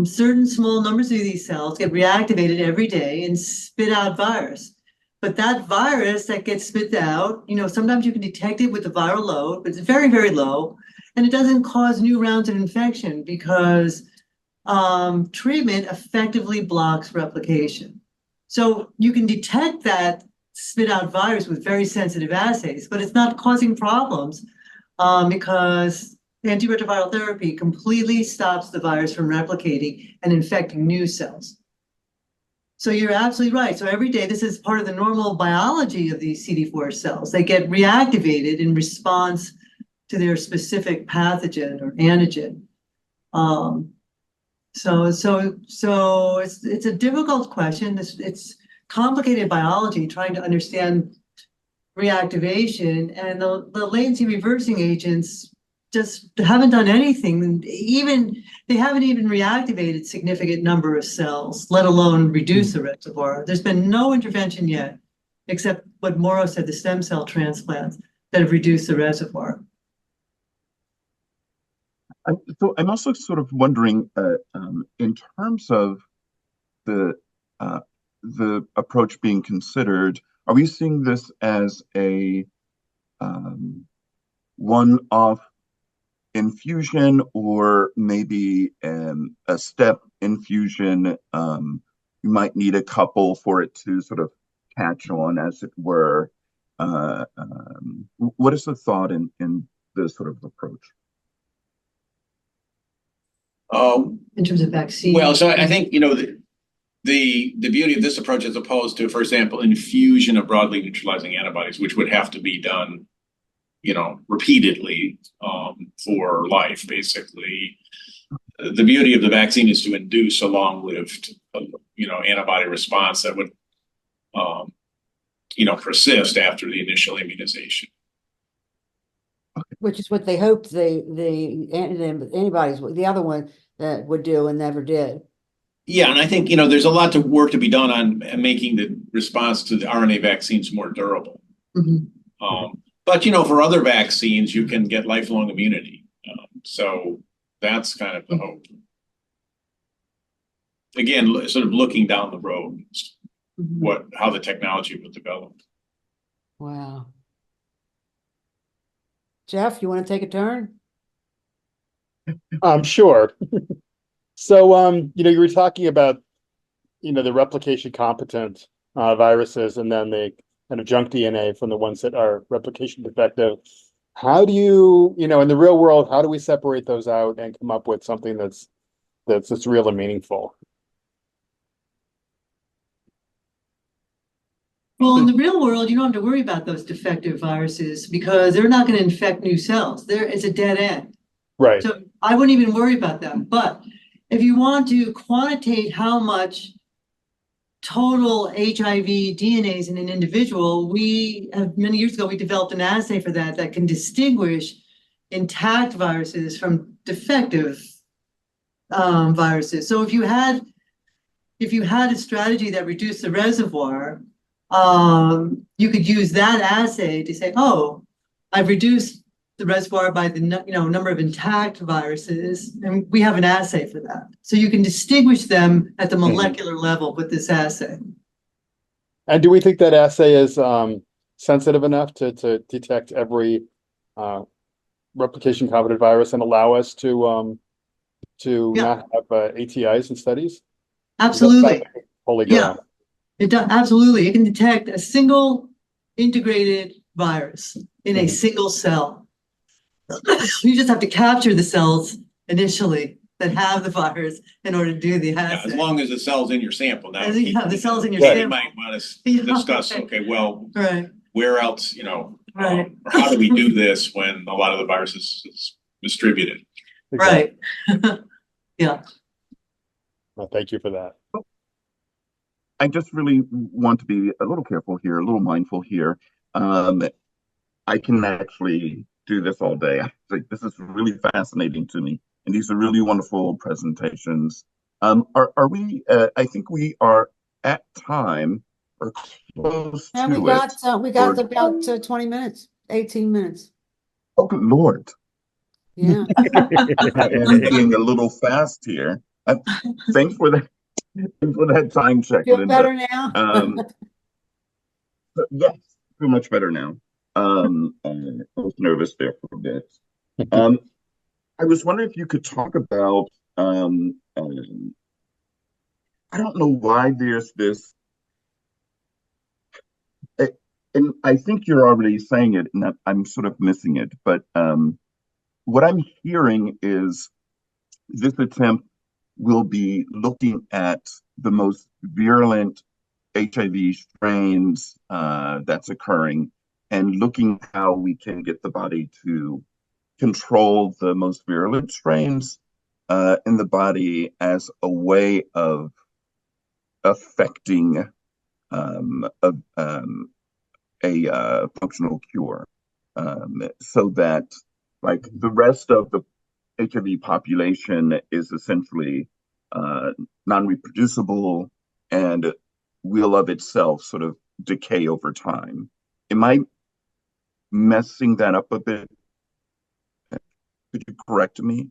Certain small numbers of these cells get reactivated every day and spit out virus. But that virus that gets spit out, sometimes you can detect it with the viral load, but it's very, very low. And it doesn't cause new rounds of infection because treatment effectively blocks replication. So you can detect that spit out virus with very sensitive assays, but it's not causing problems because antiretroviral therapy completely stops the virus from replicating and infecting new cells. So you're absolutely right. So every day, this is part of the normal biology of these CD4 cells. They get reactivated in response to their specific pathogen or antigen. So it's a difficult question. It's complicated biology, trying to understand reactivation, and the latency reversing agents just haven't done anything. They haven't even reactivated significant number of cells, let alone reduce the reservoir. There's been no intervention yet, except what Mauro said, the stem cell transplants that have reduced the reservoir. I'm also sort of wondering, in terms of the the approach being considered, are we seeing this as a one-off infusion or maybe a step infusion? You might need a couple for it to sort of catch on, as it were. What is the thought in this sort of approach? In terms of vaccine. Well, so I think, the beauty of this approach, as opposed to, for example, infusion of broadly neutralizing antibodies, which would have to be done, repeatedly for life, basically. The beauty of the vaccine is to induce a long-lived, antibody response that would, persist after the initial immunization. Which is what they hoped the antibodies, the other one that would do and never did. Yeah, and I think, there's a lot of work to be done on making the response to the RNA vaccines more durable. But, for other vaccines, you can get lifelong immunity. So that's kind of the hope. Again, sort of looking down the road, how the technology will develop. Wow. Jeff, you want to take a turn? Sure. So, you were talking about, the replication competent viruses, and then the kind of junk DNA from the ones that are replication defective. How do you, in the real world, how do we separate those out and come up with something that's real and meaningful? Well, in the real world, you don't have to worry about those defective viruses because they're not going to infect new cells. It's a dead end. Right. So I wouldn't even worry about them. But if you want to quantitate how much total HIV DNA is in an individual, many years ago, we developed an assay for that can distinguish intact viruses from defective viruses. So if you had a strategy that reduced the reservoir, you could use that assay to say, oh, I've reduced the reservoir by the number of intact viruses, and we have an assay for that. So you can distinguish them at the molecular level with this assay. And do we think that assay is sensitive enough to detect every replication competent virus and allow us to not have ATIs in studies? Absolutely. Holy grail. It does, absolutely. It can detect a single integrated virus in a single cell. You just have to capture the cells initially that have the virus in order to do the assay. As long as the cell's in your sample. Now, the cells in your sample. sample. You might want to discuss, right. Where else, right. Or how do we do this when a lot of the virus is distributed? Right. Yeah. Well, thank you for that. I just really want to be a little careful here, a little mindful here. I can actually do this all day. This is really fascinating to me, and these are really wonderful presentations. Are we? I think we are at time or close to we got or, about 20 minutes, 18 minutes. Oh, good Lord! Yeah, I'm being a little fast here. Thanks for that. Thanks for that time check, feel Linda. better now? Yes, feel much better now. I was nervous there for a bit. I was wondering if you could talk about, I don't know why there's this, and I think you're already saying it, and I'm sort of missing it, but what I'm hearing is this attempt will be looking at the most virulent HIV strains that's occurring and looking how we can get the body to control the most virulent strains in the body as a way of affecting a functional cure, so that like the rest of the HIV population is essentially non-reproducible and will of itself sort of decay over time. Am I messing that up a bit? Could you correct me?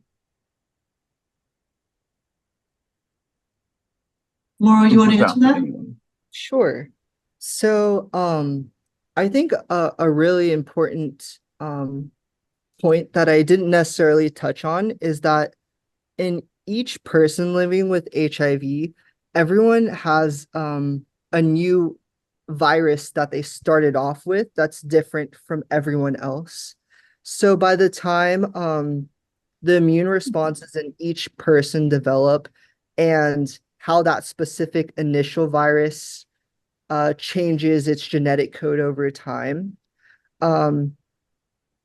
Mauro, you want to Who's answer that? anyone? Sure. So, I think a really important point that I didn't necessarily touch on is that in each person living with HIV, everyone has a new virus that they started off with that's different from everyone else. So by the time the immune responses in each person develop and how that specific initial virus changes its genetic code over time, um,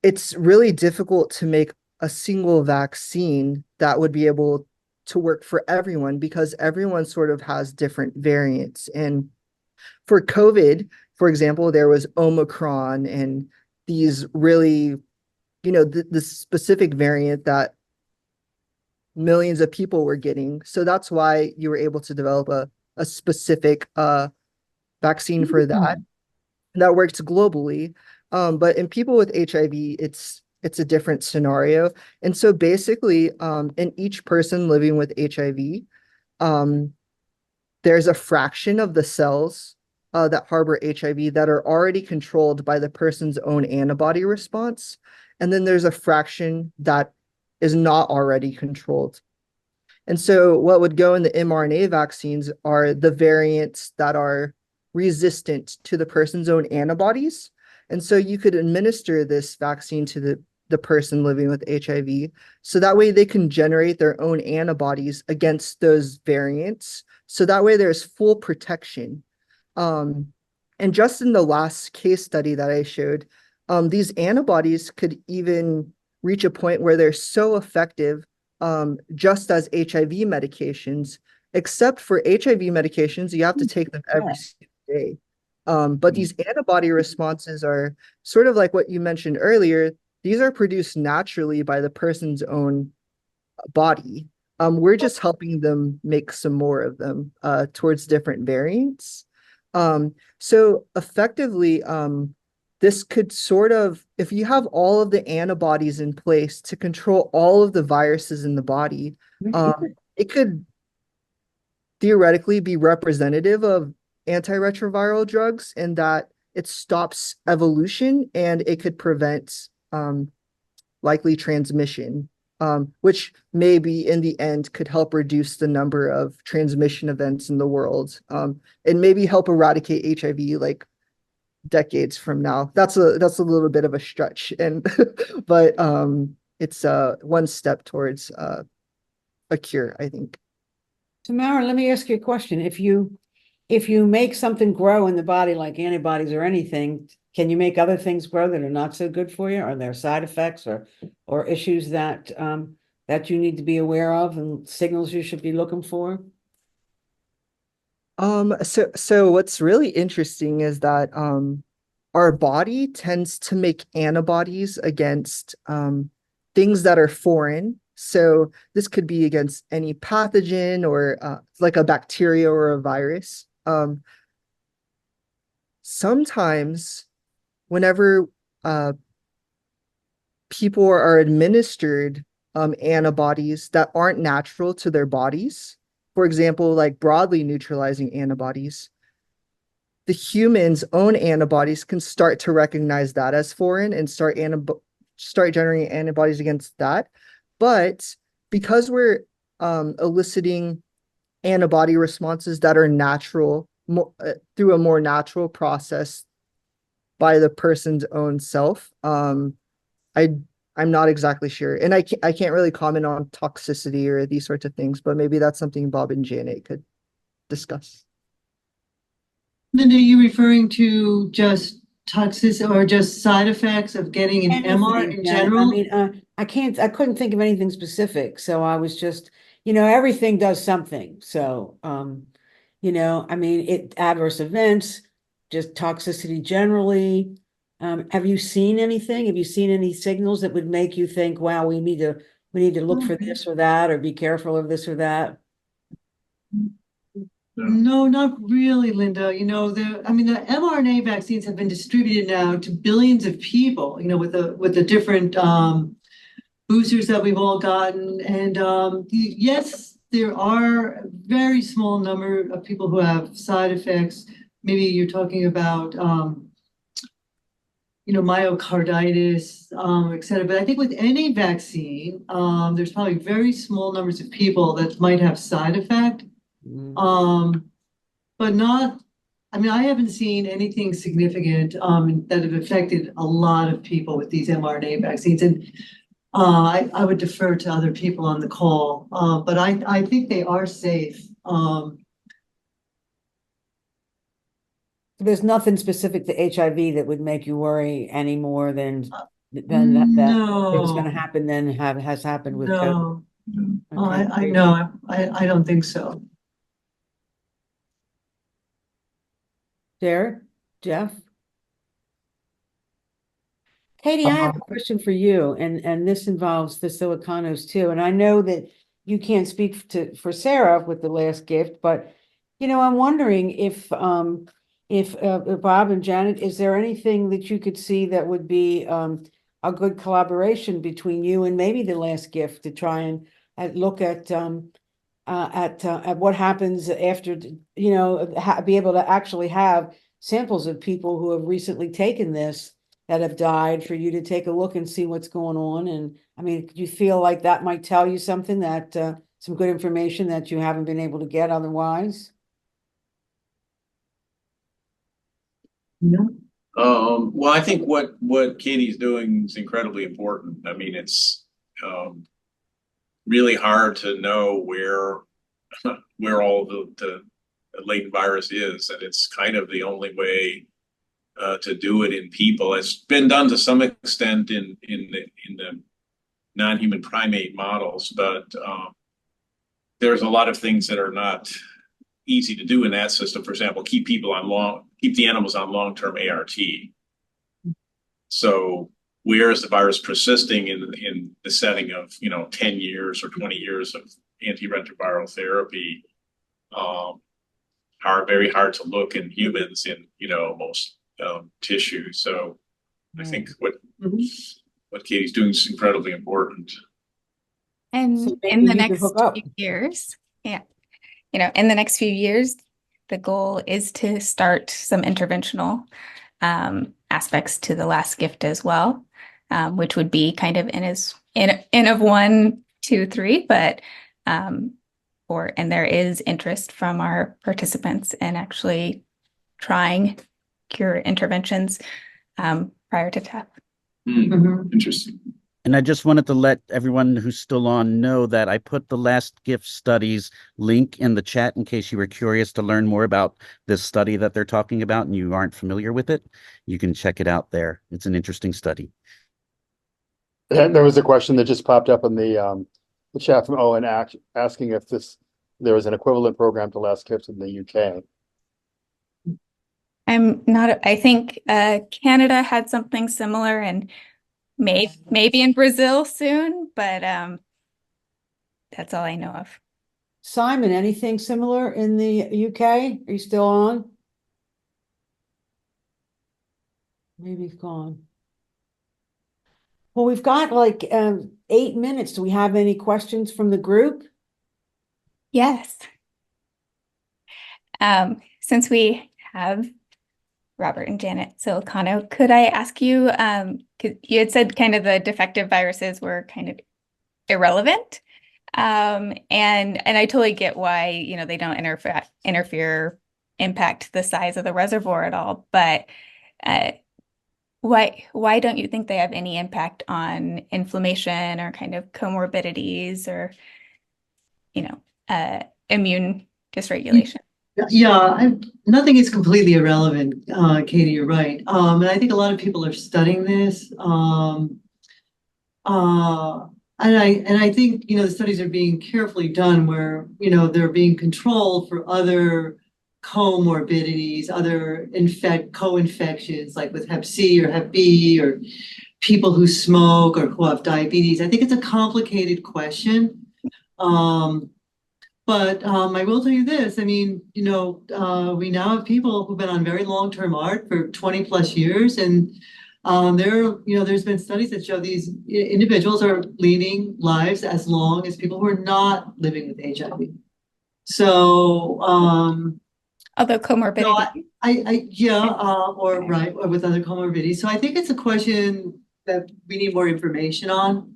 it's really difficult to make a single vaccine that would be able to work for everyone because everyone sort of has different variants. And for COVID, for example, there was Omicron and these really, the specific variant that millions of people were getting. So that's why you were able to develop a specific vaccine for that works globally. But in people with HIV, it's a different scenario. And so basically, in each person living with HIV, there's a fraction of the cells that harbor HIV that are already controlled by the person's own antibody response. And then there's a fraction that is not already controlled. And so what would go in the mRNA vaccines are the variants that are resistant to the person's own antibodies. And so you could administer this vaccine to the person living with HIV. So that way they can generate their own antibodies against those variants. So that way there's full protection. And just in the last case study that I showed, these antibodies could even reach a point where they're so effective, just as HIV medications, except for HIV medications, you have to take them every single day. But these antibody responses are sort of like what you mentioned earlier. These are produced naturally by the person's own body. We're just helping them make some more of them towards different variants. So effectively, this could sort of, if you have all of the antibodies in place to control all of the viruses in the body, it could theoretically be representative of antiretroviral drugs in that it stops evolution and it could prevent likely transmission, which maybe in the end could help reduce the number of transmission events in the world, and maybe help eradicate HIV like decades from now. That's a little bit of a stretch, and but it's one step towards a cure, I think. So Mauro, let me ask you a question. If you make something grow in the body like antibodies or anything, can you make other things grow that are not so good for you? Are there side effects or issues that that you need to be aware of and signals you should be looking for? So what's really interesting is that our body tends to make antibodies against things that are foreign. So this could be against any pathogen or like a bacteria or a virus. Sometimes whenever people are administered antibodies that aren't natural to their bodies, for example, like broadly neutralizing antibodies, the human's own antibodies can start to recognize that as foreign and start generating antibodies against that. But because we're eliciting antibody responses that are natural through a more natural process by the person's own self, I'm not exactly sure, and I can't really comment on toxicity or these sorts of things, but maybe that's something Bob and Janet could discuss. Linda, are you referring to just toxicity or just side effects of getting an MR in general? I mean, I couldn't think of anything specific, so I was just, everything does something. So, I mean, adverse events, just toxicity generally. Have you seen anything? Have you seen any signals that would make you think, wow, we need to look for this or that, or be careful of this or that? No, not really, Linda. The mRNA vaccines have been distributed now to billions of people, with the different boosters that we've all gotten. And yes, there are a very small number of people who have side effects. Maybe you're talking about, myocarditis, et cetera. But I think with any vaccine, there's probably very small numbers of people that might have side effect. But not, I haven't seen anything significant that have affected a lot of people with these mRNA vaccines. And I would defer to other people on the call, but I think they are safe. There's nothing specific to HIV that would make you worry any more than that it was going to happen than has happened with COVID. No, Okay, I know. I don't think so. Derrick, Jeff? Katie, I have a question for you, and this involves the Silicanos too. And I know that you can't speak for Sarah with the last gift, but I'm wondering if Bob and Janet, is there anything that you could see that would be a good collaboration between you and maybe the last gift to try and look at what happens after, be able to actually have samples of people who have recently taken this that have died, for you to take a look and see what's going on. And do you feel like that might tell you something, that some good information that you haven't been able to get otherwise? No. Well, I think what Katie's doing is incredibly important. It's really hard to know where all the latent virus is, and it's kind of the only way to do it in people. It's been done to some extent in the non-human primate models, but there's a lot of things that are not easy to do in that system. For example, keep the animals on long-term ART. So where is the virus persisting in the setting of 10 years or 20 years of antiretroviral therapy? Are very hard to look in humans in most tissue. So I think what Katie's doing is incredibly important. And So in the maybe you could next hook up. few years, in the next few years, the goal is to start some interventional aspects to the last gift as well, which would be kind of N of 1, 2, 3, but and there is interest from our participants in actually trying cure interventions prior to death. Interesting. And I just wanted to let everyone who's still on know that I put the last gift studies link in the chat in case you were curious to learn more about this study that they're talking about and you aren't familiar with it. You can check it out there. It's an interesting study. And there was a question that just popped up in the chat from Owen asking if there was an equivalent program to Last Gift in the UK. I think Canada had something similar, and maybe in Brazil soon, but that's all I know of. Simon, anything similar in the UK? Are you still on? Maybe he's gone. Well, we've got like 8 minutes. Do we have any questions from the group? Yes. Since we have Robert and Janet Siliciano, could I ask you, you had said kind of the defective viruses were kind of irrelevant. And I totally get why, they don't impact the size of the reservoir at all. But why don't you think they have any impact on inflammation or kind of comorbidities or, immune dysregulation? Yeah, nothing is completely irrelevant, Katie, you're right. And I think a lot of people are studying this. And I think, the studies are being carefully done where, they're being controlled for other comorbidities, other co-infections, like with Hep C or Hep B, or people who smoke or who have diabetes. I think it's a complicated question. But I will tell you this, we now have people who've been on very long-term ART for 20 plus years, and There's been studies that show these individuals are leading lives as long as people who are not living with HIV. So, Although comorbidity. or with other comorbidities. So I think it's a question that we need more information on.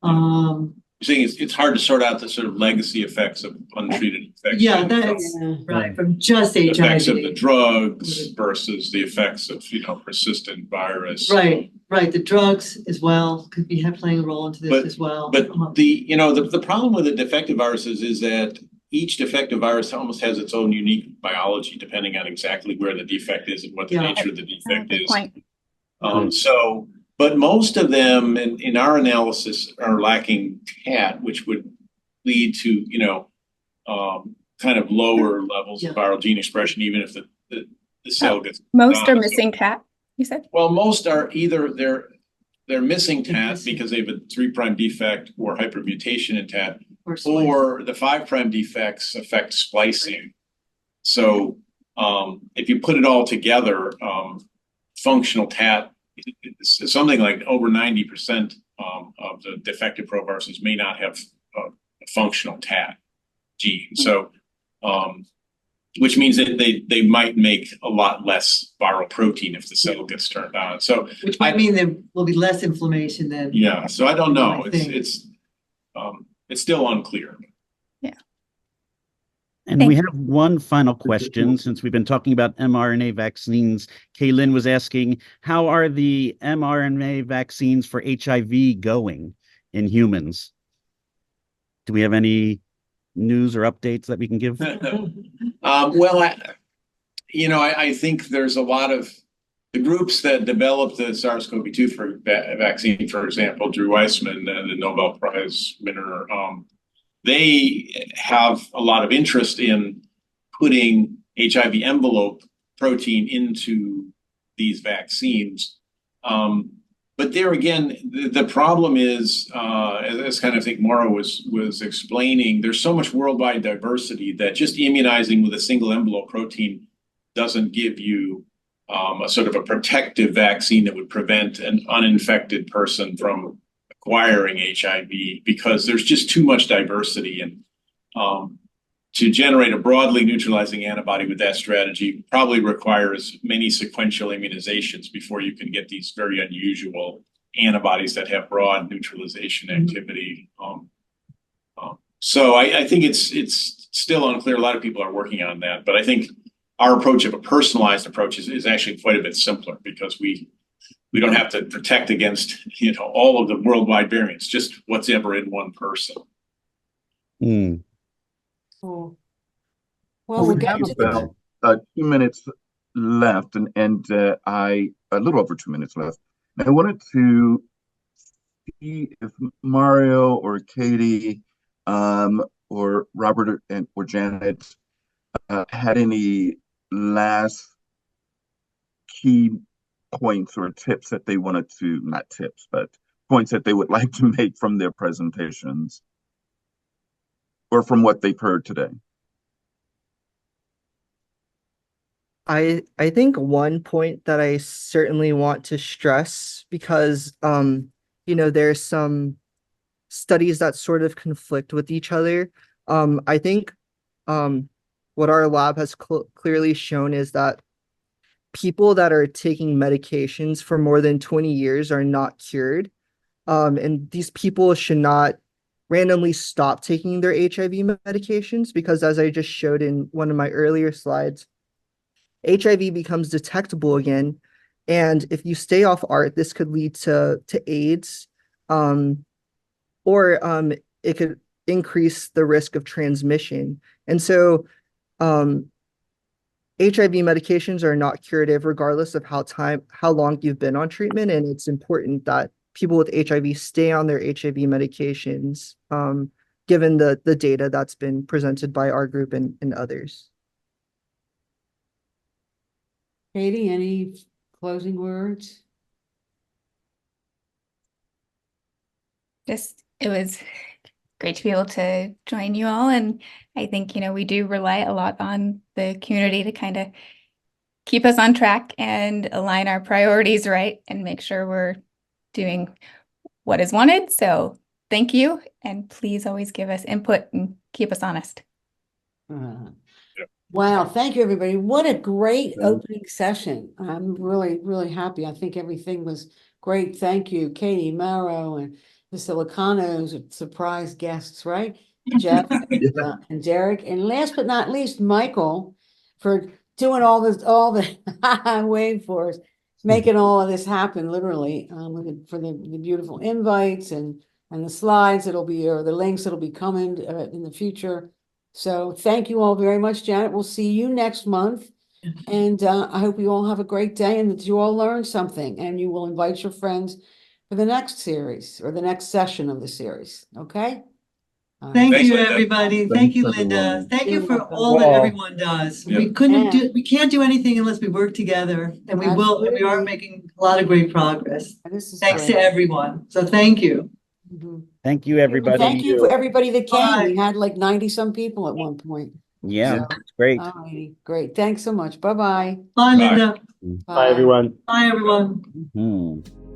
You're saying it's hard to sort out the sort of legacy effects of untreated infection. Yeah, that's right. From just The HIV. effects of the drugs versus the effects of, persistent virus. Right. The drugs as well could be playing a role into this as well. But the problem with the defective viruses is that each defective virus almost has its own unique biology, depending on exactly where the defect is and what the nature of the defect is. But most of them in our analysis are lacking TAT, which would lead to, kind of lower levels of viral gene expression, even if the cell gets. Most are missing TAT, you said? Well, most are either they're missing TAT because they have a 3' defect or hypermutation in TAT, or the 5' defects affect splicing. So if you put it all together, functional TAT, it's something like over 90% of the defective proviruses may not have a functional TAT gene. So, which means that they might make a lot less viral protein if the cell gets turned on. So, which might mean there will be less inflammation then. Yeah. So I don't know. It's still unclear. And we have one final question, since we've been talking about mRNA vaccines. Kaylin was asking, how are the mRNA vaccines for HIV going in humans? Do we have any news or updates that we can give? Well, I think there's a lot of the groups that developed the SARS-CoV-2 vaccine, for example, Drew Weissman, the Nobel Prize winner, they have a lot of interest in putting HIV envelope protein into these vaccines. But there again, the problem is, as kind of I think Mauro was explaining, there's so much worldwide diversity that just immunizing with a single envelope protein doesn't give you a sort of a protective vaccine that would prevent an uninfected person from acquiring HIV, because there's just too much diversity. And to generate a broadly neutralizing antibody with that strategy probably requires many sequential immunizations before you can get these very unusual antibodies that have broad neutralization activity. So I think it's still unclear. A lot of people are working on that, but I think our approach of a personalized approach is actually quite a bit simpler, because we don't have to protect against all of the worldwide variants, just what's ever in one person. Cool. Well, we'll we have about 2 minutes left, and a little over 2 minutes left. I wanted to see if Mario or Katie or Robert or Janet had any last key points or tips that they wanted to, not tips, but points that they would like to make from their presentations or from what they've heard today. I think one point that I certainly want to stress, because there's some studies that sort of conflict with each other. I think what our lab has clearly shown is that people that are taking medications for more than 20 years are not cured. And these people should not randomly stop taking their HIV medications, because as I just showed in one of my earlier slides, HIV becomes detectable again. And if you stay off ART, this could lead to AIDS, or it could increase the risk of transmission. And so HIV medications are not curative regardless of how long you've been on treatment. And it's important that people with HIV stay on their HIV medications, given the data that's been presented by our group and others. Katie, any closing words? It was great to be able to join you all. And I think, we do rely a lot on the community to kind of keep us on track and align our priorities right and make sure we're doing what is wanted. So thank you. And please always give us input and keep us honest. Wow, thank you, everybody. What a great opening session. I'm really, really happy. I think everything was great. Thank you, Katie, Mauro, and the Silicanos, surprise guests, right? Jeff and Derrick. And last but not least, Michael, for doing all the wave for us, making all of this happen, literally, for the beautiful invites and the slides that'll be, or the links that'll be coming in the future. So thank you all very much, Janet. We'll see you next month. And I hope you all have a great day and that you all learned something and you will invite your friends for the next series or the next session of the series. Okay? Thank Thanks, you, Linda. everybody. Thank you, Linda. Thank you for all that everyone does. Yeah. We can't do anything unless we work together, and we will, and we are making a lot of great progress. Thanks to everyone. So thank you. Thank you, everybody. Thank you for everybody that came. Bye. We had like 90 some people at one point. Yeah, So, it's great. all righty, great. Thanks so much. Bye-bye. Bye, Linda. Bye, everyone. Bye, everyone. Hmm.